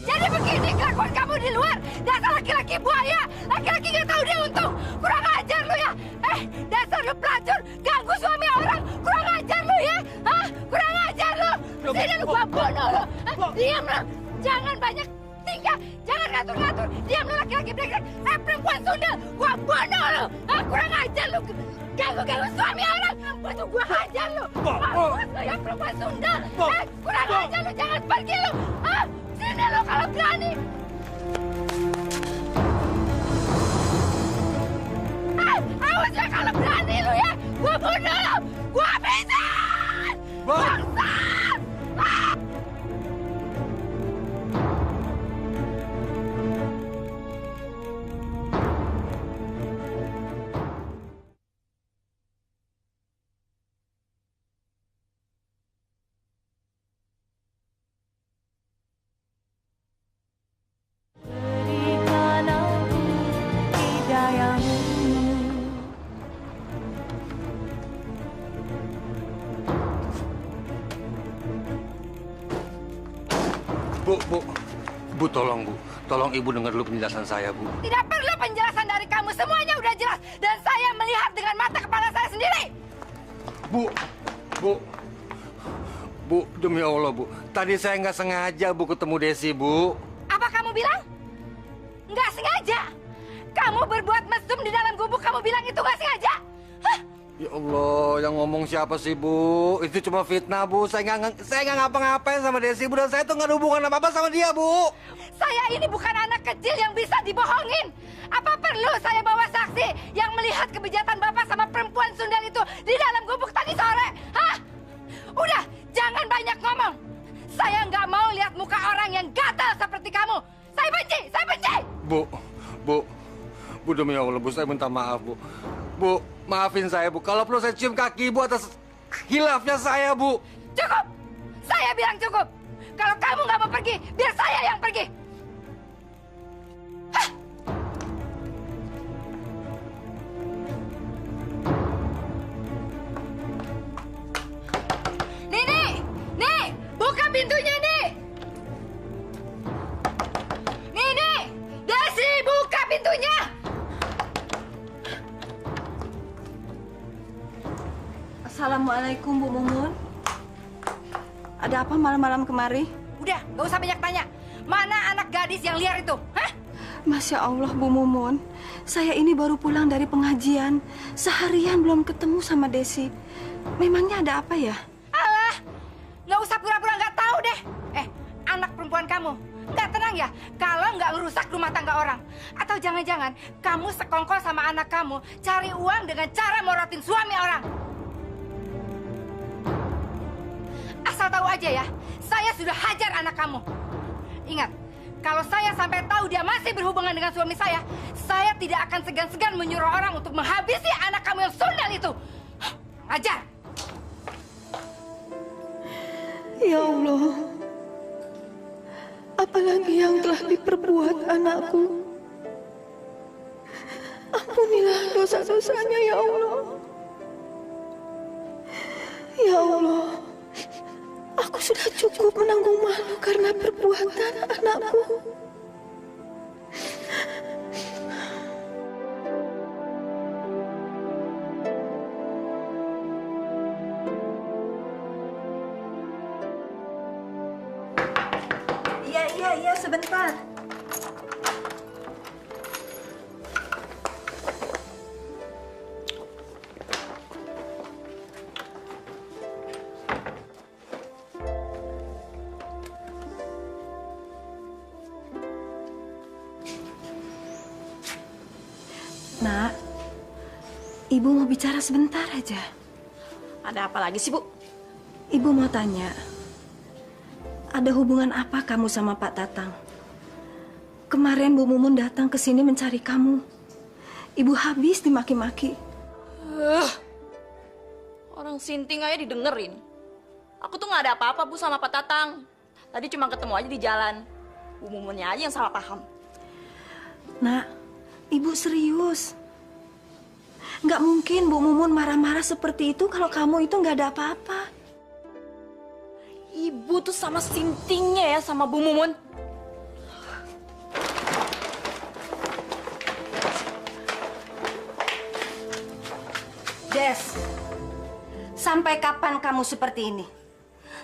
[SPEAKER 1] Jadi begini kelakuan kamu di luar. Dasar laki-laki buaya. Laki-laki gak tahu dia untung. Kurang ajar lu ya. Dasar lu pelacur. Ganggu suami orang. Kurang ajar lu ya. Hah? Kurang ajar lu. Sini lu gua bunuh lu. Diam lu. Jangan banyak tingkah. Jangan ngatur-ngatur. Diam lu laki-laki brengsek. Perempuan Sunda. Gua bunuh lu. Hah? Kurang ajar lu. Ganggu suami orang. Gua hajar lu. Mampus lu ya perempuan Sunda. Kurang ajar lu. Jangan pergi lu. Hah? Sini lo kalau berani. Awas ya kalau berani lo ya. Gua bunuh lo. Gua habisin. Bangsat.
[SPEAKER 12] Bu, tolong Bu. Tolong Ibu dengar dulu penjelasan saya, Bu.
[SPEAKER 1] Tidak perlu penjelasan dari kamu. Semuanya udah jelas. Dan saya melihat dengan mata kepala saya sendiri.
[SPEAKER 12] Bu, demi Allah, Bu. Tadi saya nggak sengaja, Bu, ketemu Desi, Bu.
[SPEAKER 1] Apa kamu bilang? Nggak sengaja? Kamu berbuat mesum di dalam gubuk. Kamu bilang itu nggak sengaja? Hah?
[SPEAKER 12] Ya Allah, yang ngomong siapa sih, Bu? Itu cuma fitnah, Bu. Saya nggak ngapa-ngapain sama Desi, Bu. Dan saya tuh nggak ada hubungan apa-apa sama dia, Bu.
[SPEAKER 1] Saya ini bukan anak kecil yang bisa dibohongin. Apa perlu saya bawa saksi yang melihat kebejatan Bapak sama perempuan Sundal itu di dalam gubuk tadi sore? Hah? Udah, jangan banyak ngomong. Saya nggak mau lihat muka orang yang gatal seperti kamu. Saya benci, saya benci.
[SPEAKER 12] Bu, demi Allah, Bu. Saya minta maaf, Bu. Bu, maafin saya, Bu. Kalau perlu saya cium kaki Ibu atas hilafnya saya, Bu.
[SPEAKER 1] Cukup. Saya bilang cukup. Kalau kamu nggak mau pergi, biar saya yang pergi. Hah? Nih, buka pintunya nih. Nih, Desi, buka pintunya.
[SPEAKER 2] Assalamualaikum, Bu Mumun. Ada apa malam-malam kemari?
[SPEAKER 1] Udah, gak usah banyak tanya. Mana anak gadis yang liar itu? Hah?
[SPEAKER 2] Masya Allah, Bu Mumun. Saya ini baru pulang dari pengajian. Seharian belum ketemu sama Desi. Memangnya ada apa ya?
[SPEAKER 1] Alah, gak usah pura-pura gak tahu deh. Anak perempuan kamu gak tenang ya kalau gak ngerusak rumah tangga orang. Atau jangan-jangan kamu sekongkol sama anak kamu cari uang dengan cara morotin suami orang. Asal tahu aja ya, saya sudah hajar anak kamu. Ingat, kalau saya sampai tahu dia masih berhubungan dengan suami saya tidak akan segan-segan menyuruh orang untuk menghabisi anak kamu yang sundal itu. Hajar!
[SPEAKER 2] Ya Allah, apalagi yang telah diperbuat anakku. Ampunilah dosa-dosanya, ya Allah. Ya Allah, aku sudah cukup menanggung malu karena perbuatan anakku. Iya, sebentar. Nak, Ibu mau bicara sebentar aja.
[SPEAKER 8] Ada apa lagi sih, Bu?
[SPEAKER 2] Ibu mau tanya, ada hubungan apa kamu sama Pak Tatang? Kemarin Bu Mumun datang ke sini mencari kamu. Ibu habis dimaki-maki.
[SPEAKER 8] Orang sinting aja didengerin. Aku tuh nggak ada apa-apa Bu sama Pak Tatang. Tadi cuma ketemu aja di jalan. Bu Mumunnya aja yang salah paham.
[SPEAKER 2] Nak, Ibu serius. Nggak mungkin Bu Mumun marah-marah seperti itu kalau kamu itu nggak ada apa-apa.
[SPEAKER 8] Ibu tuh sama sintingnya ya sama Bu Mumun.
[SPEAKER 2] Des, sampai kapan kamu seperti ini?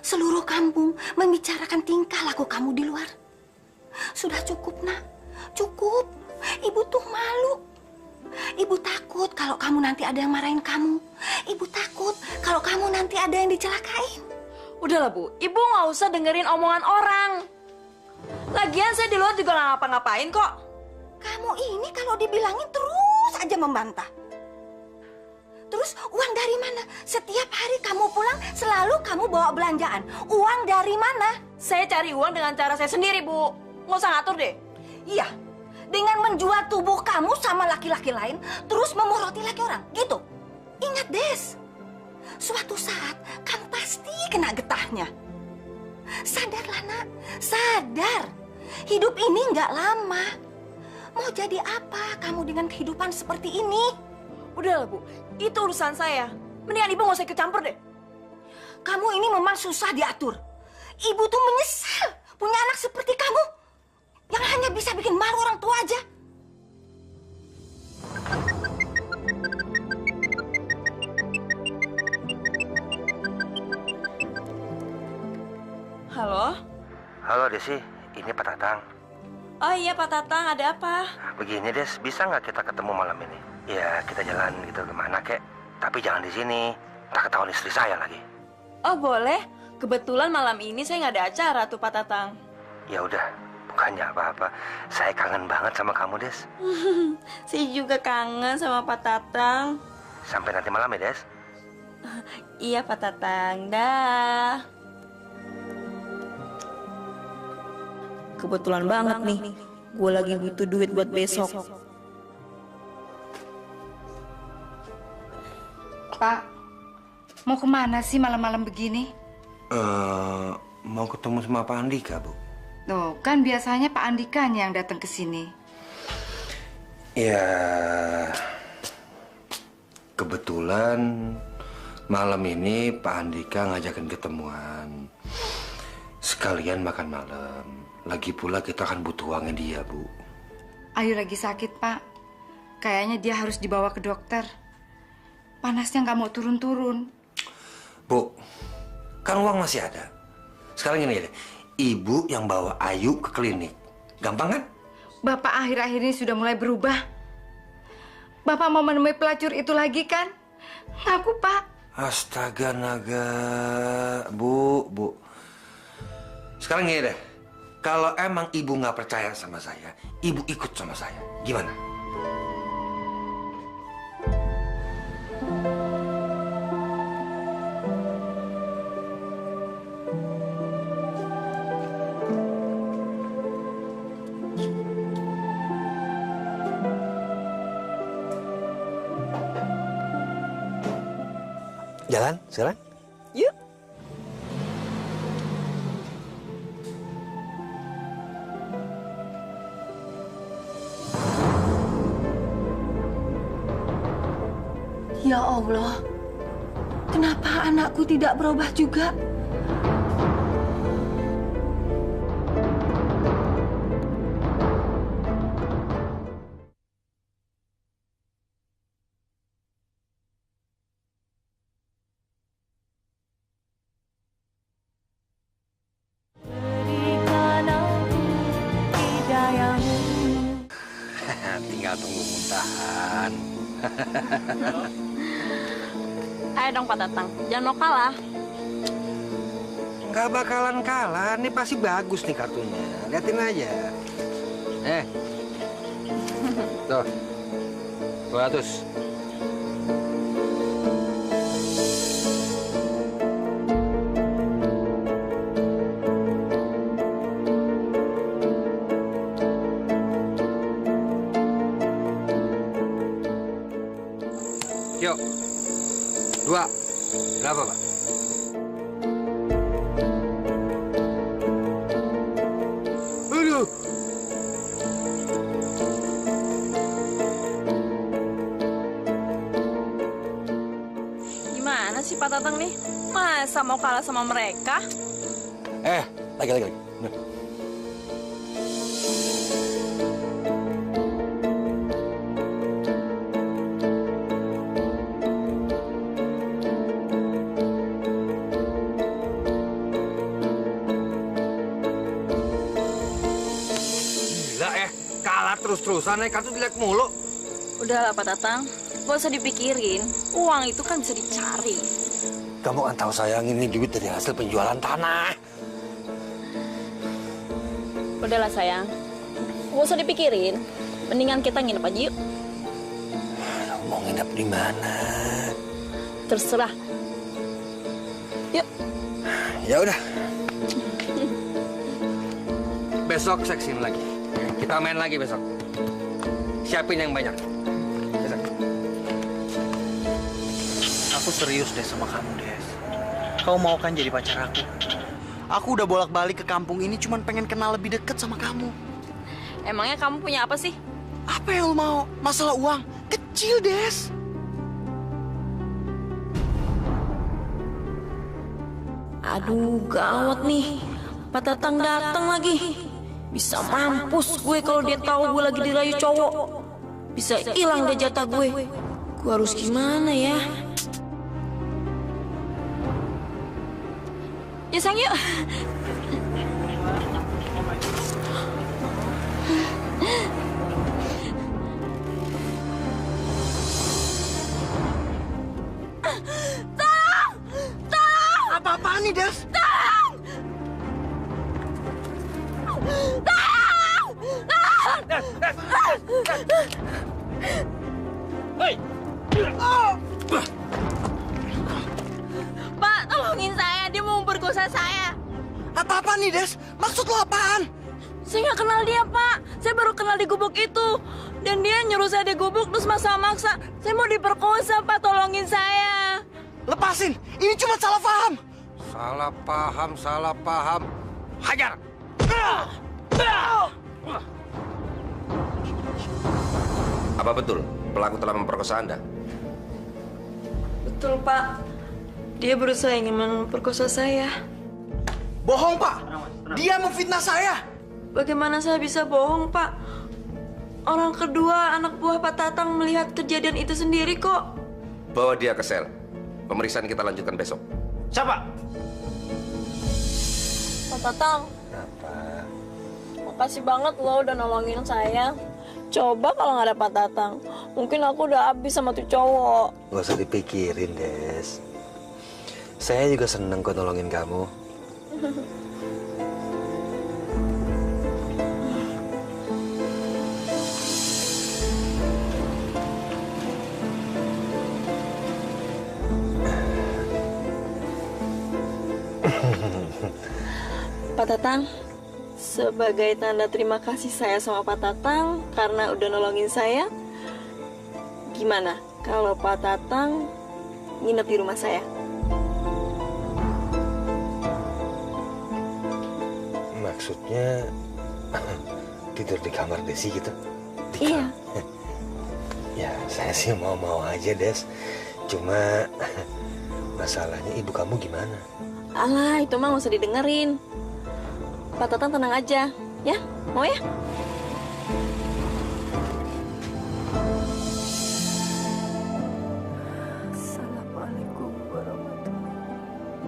[SPEAKER 2] Seluruh kampung membicarakan tingkah laku kamu di luar. Sudah cukup, Nak. Cukup. Ibu tuh malu. Ibu takut kalau kamu nanti ada yang marahin kamu. Ibu takut kalau kamu nanti ada yang dicelakain.
[SPEAKER 8] Udahlah Bu, Ibu nggak usah dengerin omongan orang. Lagian saya di luar juga nggak ngapa-ngapain kok.
[SPEAKER 2] Kamu ini kalau dibilangin terus aja membantah. Terus uang dari mana? Setiap hari kamu pulang selalu kamu bawa belanjaan. Uang dari mana?
[SPEAKER 8] Saya cari uang dengan cara saya sendiri, Bu. Nggak usah ngatur deh.
[SPEAKER 2] Iya, dengan menjual tubuh kamu sama laki-laki lain, terus memoroti laki orang, gitu. Ingat, Des, suatu saat kamu pasti kena getahnya. Sadarlah, Nak, sadar. Hidup ini nggak lama. Mau jadi apa kamu dengan kehidupan seperti ini?
[SPEAKER 8] Udahlah Bu, itu urusan saya. Mendingan Ibu nggak usah ikut campur deh.
[SPEAKER 2] Kamu ini memang susah diatur. Ibu tuh menyesal punya anak seperti kamu yang hanya bisa bikin malu orang tua aja.
[SPEAKER 8] Halo?
[SPEAKER 12] Halo Desi, ini Pak Tatang.
[SPEAKER 8] Oh iya Pak Tatang, ada apa?
[SPEAKER 12] Begini Des, bisa nggak kita ketemu malam ini? Ya kita jalan gitu kemana kek, tapi jangan di sini. Tak ketahuan istri saya lagi.
[SPEAKER 8] Oh boleh, kebetulan malam ini saya nggak ada acara tuh Pak Tatang.
[SPEAKER 12] Ya udah, bukannya apa-apa. Saya kangen banget sama kamu Des.
[SPEAKER 8] Saya juga kangen sama Pak Tatang.
[SPEAKER 12] Sampai nanti malam ya Des.
[SPEAKER 8] Iya Pak Tatang, dah. Kebetulan banget nih, gue lagi butuh duit buat besok.
[SPEAKER 1] Pak, mau kemana sih malam-malam begini?
[SPEAKER 12] Mau ketemu sama Pak Andika, Bu.
[SPEAKER 1] Loh, kan biasanya Pak Andikanya yang datang ke sini.
[SPEAKER 12] Ya, kebetulan malam ini Pak Andika ngajakin ketemuan. Sekalian makan malam. Lagi pula kita akan butuh uangnya dia, Bu.
[SPEAKER 1] Ayu lagi sakit, Pak. Kayaknya dia harus dibawa ke dokter. Panasnya nggak mau turun-turun.
[SPEAKER 12] Bu, kan uang masih ada. Sekarang gini deh, Ibu yang bawa Ayu ke klinik. Gampang kan?
[SPEAKER 1] Bapak akhir-akhir ini sudah mulai berubah. Bapak mau menemui pelacur itu lagi kan? Ngaku, Pak.
[SPEAKER 12] Astaga naga. Bu. Sekarang gini deh. Kalau emang Ibu nggak percaya sama saya, Ibu ikut sama saya. Gimana? Jalan sekarang?
[SPEAKER 8] Yuk.
[SPEAKER 2] Ya Allah, kenapa anakku tidak berubah juga?
[SPEAKER 12] Tinggal tunggu muntahan.
[SPEAKER 8] Ayo dong Pak Tatang, jangan mau kalah.
[SPEAKER 12] Gak bakalan kalah, ini pasti bagus nih kartunya. Liatin aja. Tuh, 200. Yuk. 2. Berapa, Pak?
[SPEAKER 5] Aduh.
[SPEAKER 8] Gimana sih Pak Tatang nih? Masa mau kalah sama mereka?
[SPEAKER 12] Lagi. Bener. Gila kalah terus-terusan kartu jelek mulu.
[SPEAKER 8] Udahlah Pak Tatang, gak usah dipikirin. Uang itu kan bisa dicari.
[SPEAKER 12] Kamu kan tahu sayang ini duit dari hasil penjualan tanah.
[SPEAKER 8] Udahlah sayang, gak usah dipikirin. Mendingan kita nginep aja yuk.
[SPEAKER 12] Mau nginep di mana?
[SPEAKER 8] Terserah. Yuk.
[SPEAKER 12] Ya udah. Besok seksin lagi. Kita main lagi besok. Siapin yang banyak. Besok.
[SPEAKER 5] Aku serius deh sama kamu, Des. Kau mau kan jadi pacar aku? Aku udah bolak-balik ke kampung ini cuman pengen kenal lebih deket sama kamu.
[SPEAKER 8] Emangnya kamu punya apa sih?
[SPEAKER 5] Apa yang lo mau? Masalah uang? Kecil, Des.
[SPEAKER 8] Aduh, gawat nih. Pak Tatang datang lagi. Bisa mampus gue kalau dia tahu gue lagi dirayu cowok. Bisa hilang deh jatah gue. Gue harus gimana ya? Ya sayang yuk.
[SPEAKER 5] Tolong! Tolong! Apa-apaan nih, Des?
[SPEAKER 8] Tolong! Tolong!
[SPEAKER 5] Hei!
[SPEAKER 8] Pak, tolongin saya. Dia mau memperkosa saya.
[SPEAKER 5] Apa-apaan nih, Des? Maksud lo apaan?
[SPEAKER 8] Saya nggak kenal dia, Pak. Saya baru kenal di gubuk itu. Dan dia nyuruh saya di gubuk terus maksa-maksa. Saya mau diperkosa, Pak. Tolongin saya.
[SPEAKER 5] Lepasin! Ini cuma salah paham!
[SPEAKER 12] Salah paham. Hajar!
[SPEAKER 13] Apa betul pelaku telah memperkosa Anda?
[SPEAKER 8] Betul, Pak. Dia berusaha ingin memperkosa saya.
[SPEAKER 5] Bohong, Pak! Dia memfitnah saya!
[SPEAKER 8] Bagaimana saya bisa bohong, Pak? Orang kedua, anak buah Pak Tatang melihat kejadian itu sendiri kok.
[SPEAKER 13] Bawa dia ke sel. Pemeriksaan kita lanjutkan besok.
[SPEAKER 5] Siapa?
[SPEAKER 8] Pak Tatang.
[SPEAKER 12] Apa?
[SPEAKER 8] Makasih banget lo udah nolongin saya. Coba kalau nggak ada Pak Tatang, mungkin aku udah habis sama tuh cowok.
[SPEAKER 12] Gak usah dipikirin, Des. Saya juga seneng kok nolongin kamu.
[SPEAKER 8] Pak Tatang, sebagai tanda terima kasih saya sama Pak Tatang karena udah nolongin saya, gimana kalau Pak Tatang nginep di rumah saya?
[SPEAKER 12] Maksudnya tidur di kamar Desi gitu?
[SPEAKER 8] Iya.
[SPEAKER 12] Ya, saya sih mau-mau aja, Des. Cuma masalahnya ibu kamu gimana?
[SPEAKER 8] Alah, itu mah nggak usah didengerin. Pak Tatang tenang aja, ya? Mau ya? Assalamualaikum warahmatullahi wabarakatuh.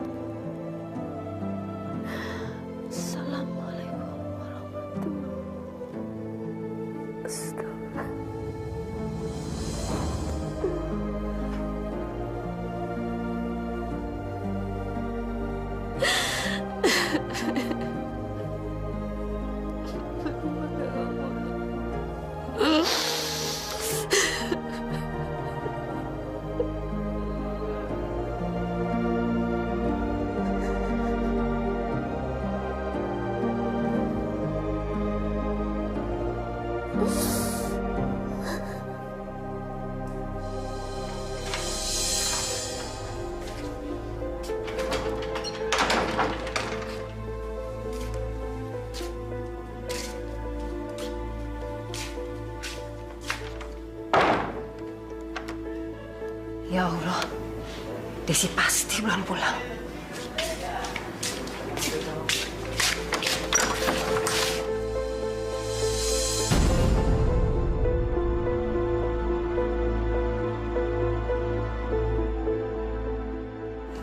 [SPEAKER 8] Assalamualaikum warahmatullahi wabarakatuh.
[SPEAKER 2] Ya Allah, Desi pasti belum pulang.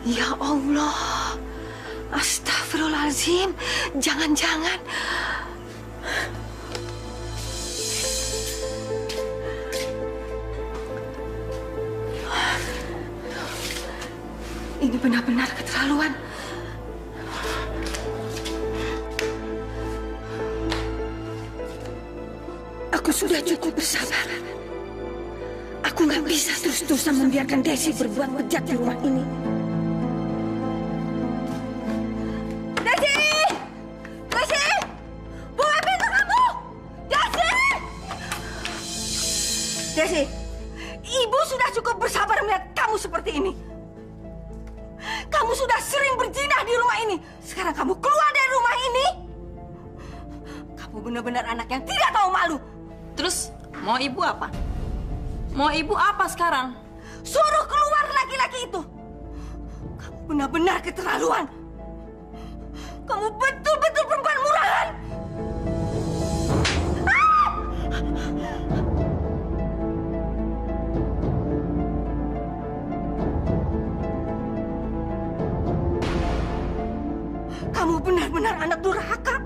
[SPEAKER 2] Ya Allah, astagfirullahaladzim, jangan-jangan. Ini benar-benar keterlaluan. Aku sudah cukup bersabar. Aku nggak bisa terus-terusan membiarkan Desi berbuat bejat di rumah ini. Desi! Desi! Buka pintu kamu! Desi! Desi, Ibu sudah cukup bersabar melihat kamu seperti ini. Kamu sudah sering berzinah di rumah ini. Sekarang kamu keluar dari rumah ini. Kamu benar-benar anak yang tidak tahu malu.
[SPEAKER 8] Terus mau ibu apa? Mau ibu apa sekarang?
[SPEAKER 2] Suruh keluar laki-laki itu. Kamu benar-benar keterlaluan. Kamu betul-betul perempuan murahan. Kamu benar-benar anak durhaka.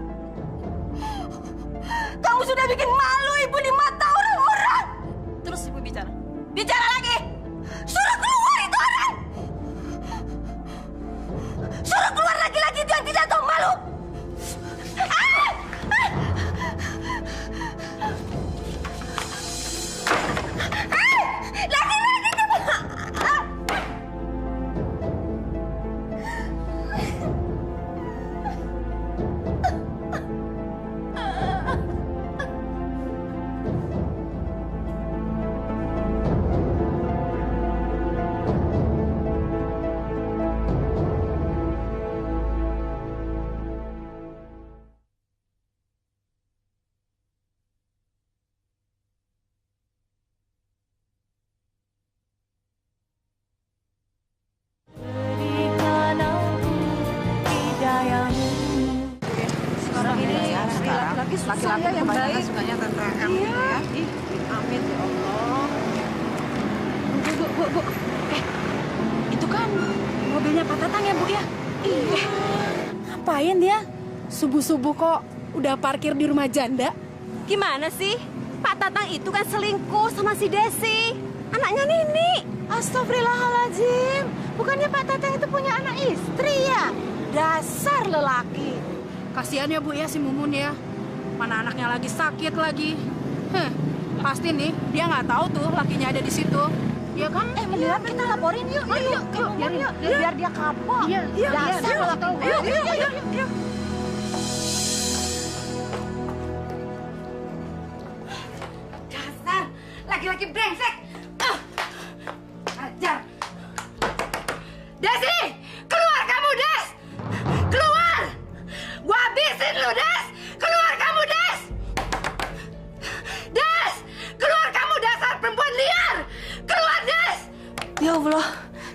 [SPEAKER 2] Kamu sudah bikin malu ibu di mata orang-orang.
[SPEAKER 8] Terus ibu bicara.
[SPEAKER 2] Bicara lagi. Suruh keluar itu orang. Suruh keluar laki-laki itu yang tidak tahu malu. Laki-laki itu.
[SPEAKER 1] Laki-laki yang baik sukanya tante M ya. Amin ya Allah. Bu. Itu kan mobilnya Pak Tatang ya, Bu ya?
[SPEAKER 6] Iya. Ngapain dia? Subuh-subuh kok udah parkir di rumah janda?
[SPEAKER 14] Gimana sih? Pak Tatang itu kan selingkuh sama si Desi, anaknya Nini.
[SPEAKER 6] Astagfirullahaladzim. Bukannya Pak Tatang itu punya anak istri ya? Dasar lelaki. Kasihan ya Bu ya si Mumun ya. Mana anaknya lagi sakit lagi. Pasti nih dia nggak tahu tuh lakinya ada di situ. Ya kan?
[SPEAKER 14] Mendingan kita laporin yuk. Biar dia kapok. Dasar lelaki. Yuk.
[SPEAKER 2] Dasar laki-laki brengsek. Ajar. Desi, keluar kamu, Des. Keluar. Gua habisin lu, Des. Keluar kamu, Des. Des, keluar kamu dasar perempuan liar. Keluar, Des. Ya Allah.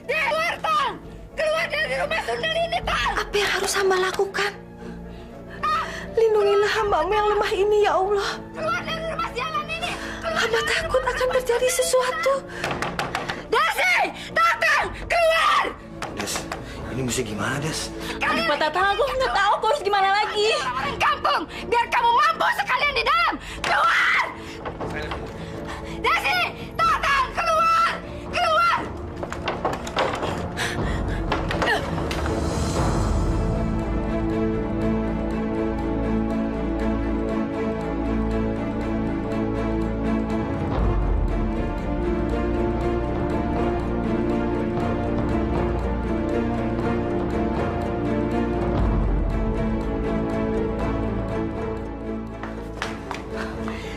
[SPEAKER 6] Des, keluar, Tan. Keluar dari rumah Sundel ini, Tan.
[SPEAKER 2] Apa yang harus hamba lakukan? Lindungilah hamba-Mu yang lemah ini, ya Allah.
[SPEAKER 6] Keluar dari rumah sialan ini.
[SPEAKER 2] Hamba takut akan terjadi sesuatu.
[SPEAKER 6] Desi, Tatang, keluar.
[SPEAKER 12] Des, ini mesti gimana, Des?
[SPEAKER 8] Aduh, Pak Tatang, aku nggak tahu aku harus gimana lagi.
[SPEAKER 6] Orang kampung, biar kamu mampu sekalian di dalam. Keluar. Desi, Tatang, keluar. Keluar.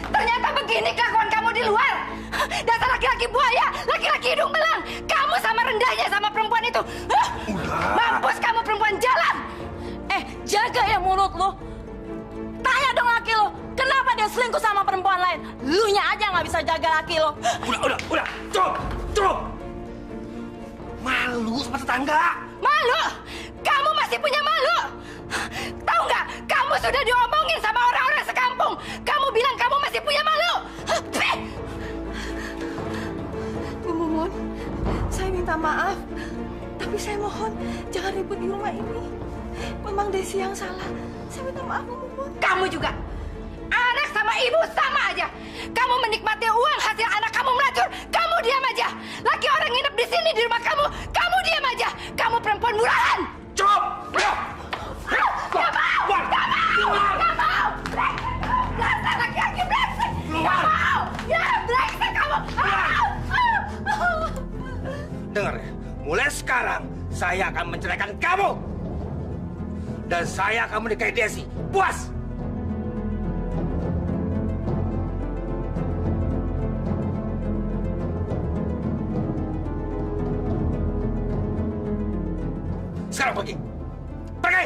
[SPEAKER 6] Ternyata begini kelakuan kamu di luar. Dasar laki-laki buaya, laki-laki hidung belang. Kamu sama rendahnya sama perempuan itu. Mampus kamu perempuan jalan.
[SPEAKER 8] Jaga ya mulut lo. Tanya dong laki lo, kenapa dia selingkuh sama perempuan lain? Lunya aja nggak bisa jaga laki lo.
[SPEAKER 10] Udah, cukup.
[SPEAKER 12] Malu sama tetangga.
[SPEAKER 6] Malu? Kamu masih punya malu? Tahu nggak? Kamu sudah diomongin sama orang-orang sekampung. Kamu bilang kamu masih punya malu.
[SPEAKER 2] Bu Mumun, saya minta maaf. Tapi saya mohon jangan ribut di rumah ini. Memang Desi yang salah. Saya minta maaf, Bu Mumun.
[SPEAKER 6] Kamu juga. Anak sama ibu sama aja. Kamu menikmati uang hasil anak kamu melacur. Kamu diam aja. Laki orang nginep di sini di rumah kamu. Kamu diam aja. Kamu perempuan murahan.
[SPEAKER 12] Cukup!
[SPEAKER 6] Gak mau! Gak mau! Gak mau! Dasar laki-laki brengsek! Gak mau! Ya, brengsek kamu!
[SPEAKER 12] Dengar ya, mulai sekarang saya akan menceraikan kamu. Dan saya akan menikahi Desi. Puas! Sekarang pergi. Pergi!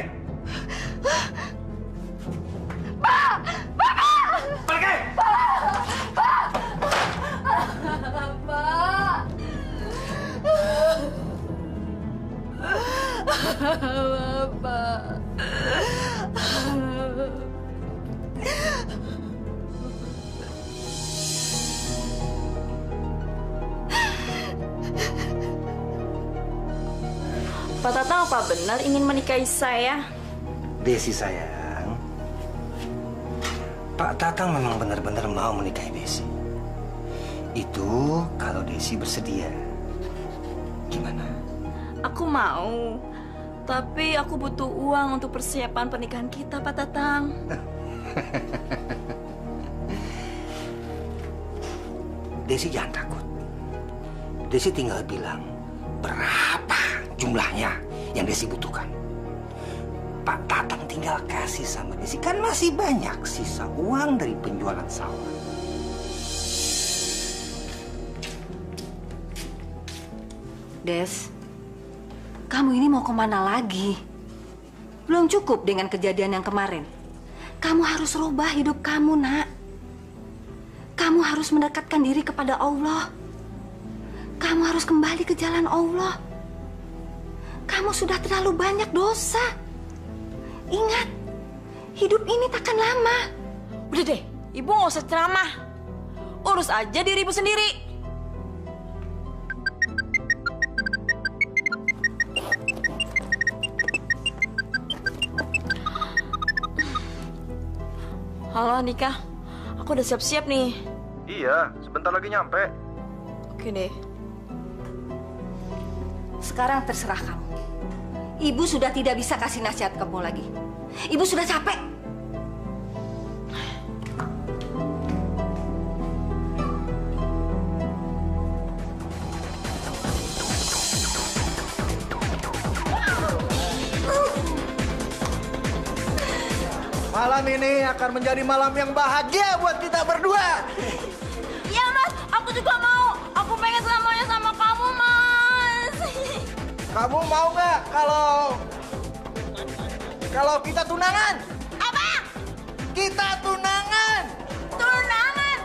[SPEAKER 6] Pak! Bapak!
[SPEAKER 12] Pergi!
[SPEAKER 6] Pak! Bapak!
[SPEAKER 8] Pak Tatang apa benar ingin menikahi saya?
[SPEAKER 12] Desi sayang, Pak Tatang memang benar-benar mau menikahi Desi. Itu kalau Desi bersedia. Gimana?
[SPEAKER 8] Aku mau. Tapi aku butuh uang untuk persiapan pernikahan kita, Pak Tatang.
[SPEAKER 12] Desi jangan takut. Desi tinggal bilang berapa jumlahnya yang Desi butuhkan. Pak Tatang tinggal kasih sama Desi. Kan masih banyak sisa uang dari penjualan sawah.
[SPEAKER 2] Des, kamu ini mau kemana lagi? Belum cukup dengan kejadian yang kemarin. Kamu harus rubah hidup kamu, nak. Kamu harus mendekatkan diri kepada Allah. Kamu harus kembali ke jalan Allah. Kamu sudah terlalu banyak dosa. Ingat, hidup ini takkan lama.
[SPEAKER 8] Udah deh, ibu nggak usah ceramah. Urus aja diri ibu sendiri. Halo Andika, aku udah siap-siap nih.
[SPEAKER 11] Iya, sebentar lagi nyampe.
[SPEAKER 8] Oke deh.
[SPEAKER 2] Sekarang terserah kamu. Ibu sudah tidak bisa kasih nasihat kamu lagi. Ibu sudah capek.
[SPEAKER 4] Malam ini akan menjadi malam yang bahagia buat kita berdua.
[SPEAKER 3] Iya mas, aku juga mau. Aku pengen selamanya sama kamu mas.
[SPEAKER 4] Kamu mau nggak kalau kita tunangan?
[SPEAKER 3] Apa?
[SPEAKER 4] Kita tunangan.
[SPEAKER 3] Tunangan?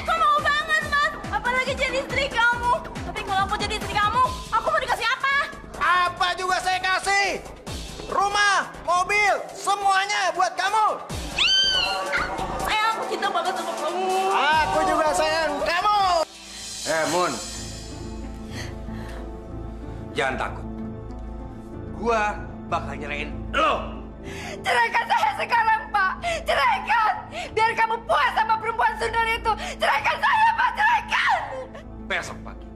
[SPEAKER 3] Aku mau banget mas. Apalagi jadi istri kamu. Tapi kalau aku jadi istri kamu, aku mau dikasih apa?
[SPEAKER 4] Apa juga saya kasih. Rumah, mobil, semuanya buat kamu.
[SPEAKER 3] Sayang, aku cinta banget sama kamu.
[SPEAKER 4] Aku juga sayang kamu.
[SPEAKER 12] Mun. Jangan takut. Gua bakal nyerahin lo.
[SPEAKER 6] Ceraikan saya sekarang, Pak. Ceraikan. Biar kamu puas sama perempuan sundal itu. Ceraikan saya, Pak. Ceraikan.
[SPEAKER 12] Besok pagi,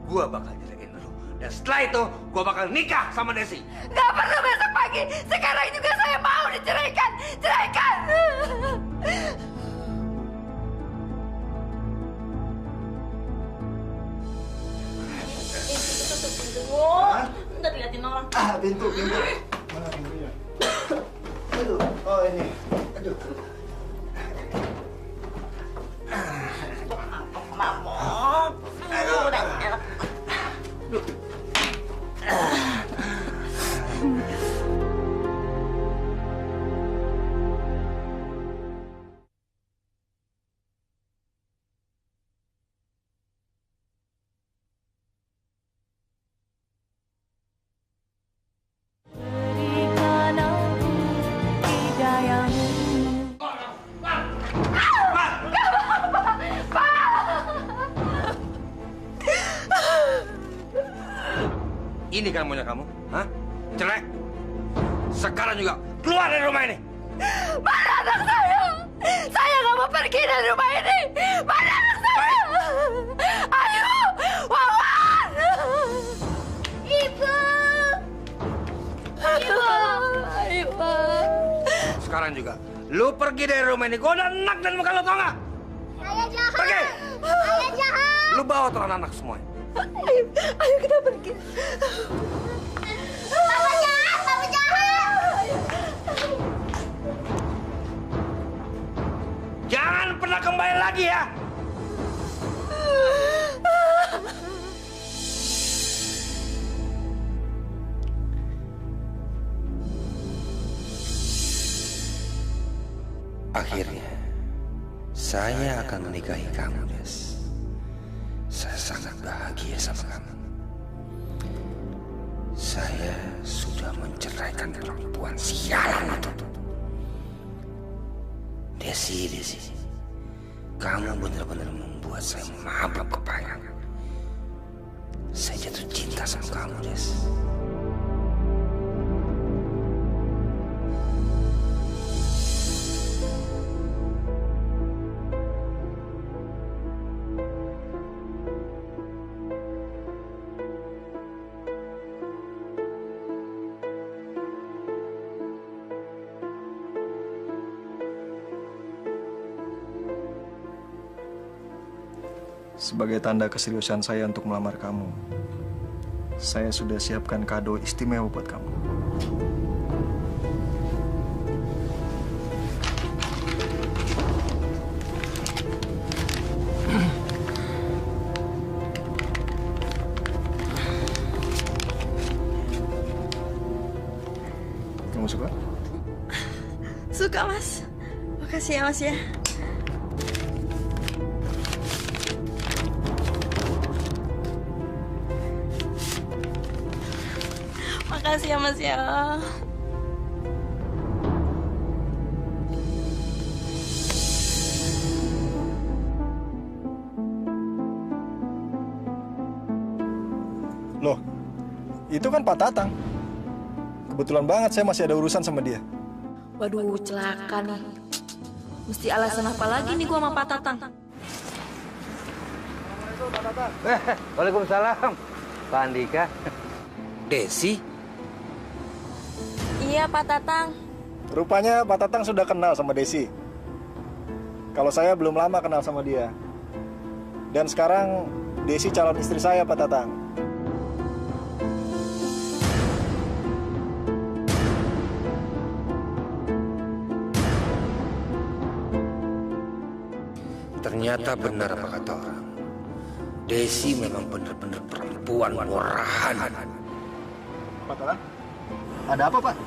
[SPEAKER 12] gua bakal nyerahin lo. Dan setelah itu, gua bakal nikah sama Desi.
[SPEAKER 6] Gak perlu besok pagi. Sekarang juga saya mau diceraikan. Ceraikan.
[SPEAKER 3] Ntar liatin orang.
[SPEAKER 4] Pintu. Mana pintunya? Aduh, oh ini. Aduh.
[SPEAKER 3] Mabok. Aduh, udah enak.
[SPEAKER 12] Ini kan maunya kamu? Hah? Cerai? Sekarang juga keluar dari rumah ini!
[SPEAKER 6] Mana anak saya? Saya nggak mau pergi dari rumah ini. Mana anak saya? Ayo, Wawan! Ibu! Ibu!
[SPEAKER 12] Sekarang juga, lu pergi dari rumah ini. Gua udah enak dan muka lu, tau nggak?
[SPEAKER 6] Ayah jahat!
[SPEAKER 12] Pergi!
[SPEAKER 6] Ayah jahat!
[SPEAKER 12] Lu bawa tuh anak-anak semuanya.
[SPEAKER 6] Ayo kita pergi. Papa jahat! Papa jahat!
[SPEAKER 12] Jangan pernah kembali lagi ya! Akhirnya, saya akan menikahi kamu, Des. Saya sangat bahagia sama kamu. Saya sudah menceraikan perempuan sialan itu. Desi, kamu benar-benar membuat saya mabuk kepayang. Saya jatuh cinta sama kamu, Des.
[SPEAKER 11] Sebagai tanda keseriusan saya untuk melamar kamu, saya sudah siapkan kado istimewa buat kamu. Kamu suka?
[SPEAKER 8] Suka, Mas. Makasih ya, Mas ya. Makasih ya, Mas ya.
[SPEAKER 11] Loh, itu kan Pak Tatang. Kebetulan banget saya masih ada urusan sama dia.
[SPEAKER 8] Waduh, celaka nih. Mesti alasan apa lagi nih gua sama Pak Tatang?
[SPEAKER 12] Waalaikumsalam, Pak Andika. Desi?
[SPEAKER 8] Iya, Pak Tatang.
[SPEAKER 11] Rupanya Pak Tatang sudah kenal sama Desi. Kalau saya belum lama kenal sama dia. Dan sekarang Desi calon istri saya, Pak Tatang.
[SPEAKER 12] Ternyata benar apa kata orang. Desi memang benar-benar perempuan murahan.
[SPEAKER 11] Pak Tatang, ada apa, Pak?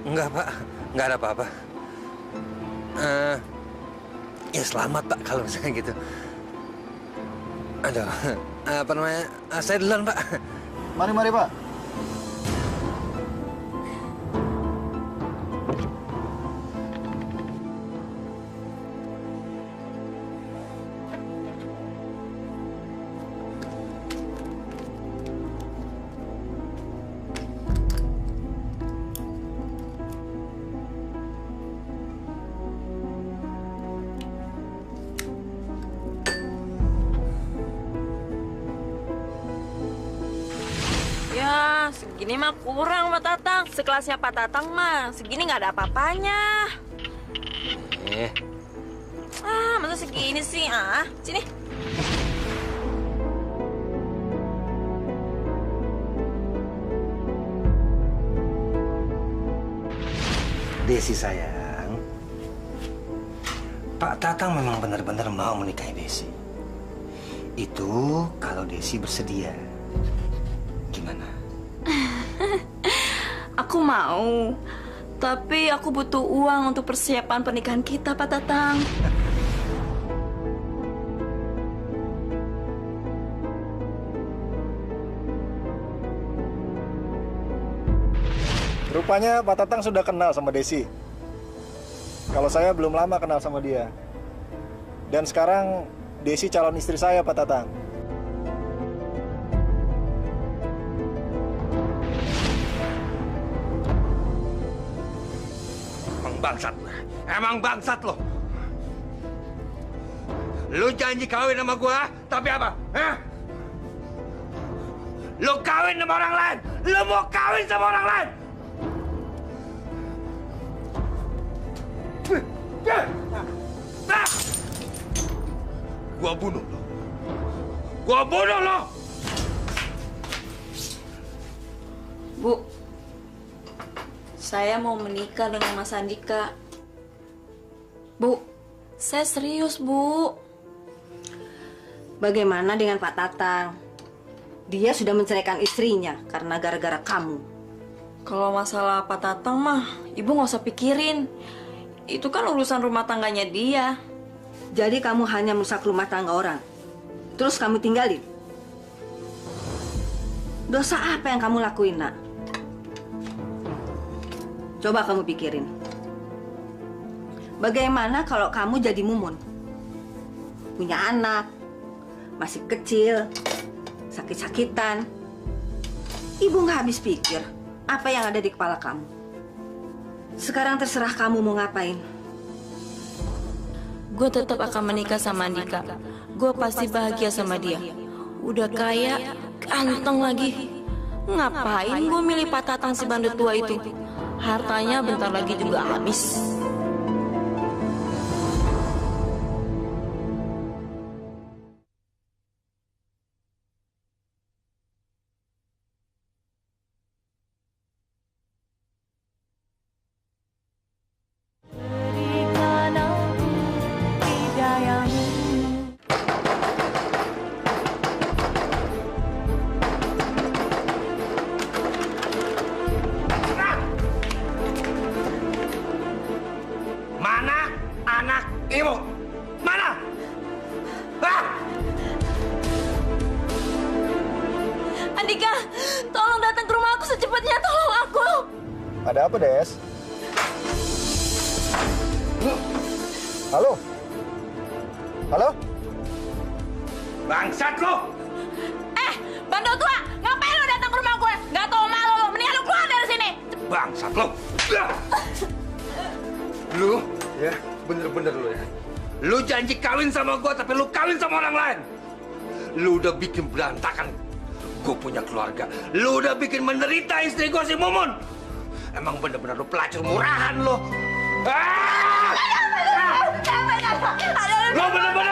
[SPEAKER 12] Enggak, Pak. Enggak ada apa-apa. Ya selamat, Pak, kalau misalnya gitu. Aduh, apa namanya? Saya duluan, Pak.
[SPEAKER 11] Mari, Pak.
[SPEAKER 8] Ya, segini mah kurang, Pak Tatang. Sekelasnya Pak Tatang mah, segini nggak ada apa-apanya. Masa segini sih? Sini.
[SPEAKER 12] Desi sayang, Pak Tatang memang benar-benar mau menikahi Desi. Itu kalau Desi bersedia. Gimana?
[SPEAKER 8] Aku mau, tapi aku butuh uang untuk persiapan pernikahan kita, Pak Tatang.
[SPEAKER 11] Rupanya Pak Tatang sudah kenal sama Desi. Kalau saya belum lama kenal sama dia. Dan sekarang Desi calon istri saya, Pak Tatang.
[SPEAKER 12] bangsat. Emang bangsat lo. Lu janji kawin sama gua, tapi apa? Hah? Lu kawin sama orang lain. Lu mau kawin sama orang lain. Gua bunuh lo. Gua bunuh lo.
[SPEAKER 8] Bu, saya mau menikah dengan Mas Andika. Bu, saya serius, Bu.
[SPEAKER 2] Bagaimana dengan Pak Tatang? Dia sudah menceraikan istrinya karena gara-gara kamu.
[SPEAKER 8] Kalau masalah Pak Tatang mah, Ibu nggak usah pikirin. Itu kan urusan rumah tangganya dia.
[SPEAKER 2] Jadi kamu hanya merusak rumah tangga orang, terus kamu tinggalin? Dosa apa yang kamu lakuin, nak? Coba kamu pikirin. Bagaimana kalau kamu jadi mumun? Punya anak, masih kecil, sakit-sakitan. Ibu nggak habis pikir apa yang ada di kepala kamu. Sekarang terserah kamu mau ngapain.
[SPEAKER 8] Gue tetap akan menikah sama Andika. Gue pasti bahagia sama dia. Udah kaya, ganteng lagi. Ngapain gue milih Pak Tatang si bandut tua itu? Hartanya bentar lagi juga habis. Andika, tolong datang ke rumah aku secepatnya, tolong aku.
[SPEAKER 11] Ada apa, Des? Halo? Halo?
[SPEAKER 12] Bangsat lo!
[SPEAKER 6] Bandel tua, ngapain lo datang ke rumah gue? Gak tau malu lo, mendingan lo keluar dari sini.
[SPEAKER 12] Bangsat lo! Lu, ya, bener-bener lu ya. Lu janji kawin sama gua, tapi lu kawin sama orang lain. Lu udah bikin berantakan gue punya keluarga. Lu udah bikin menderita istri gue si Mumun. Emang bener-bener lu pelacur murahan lo. Lu bener-bener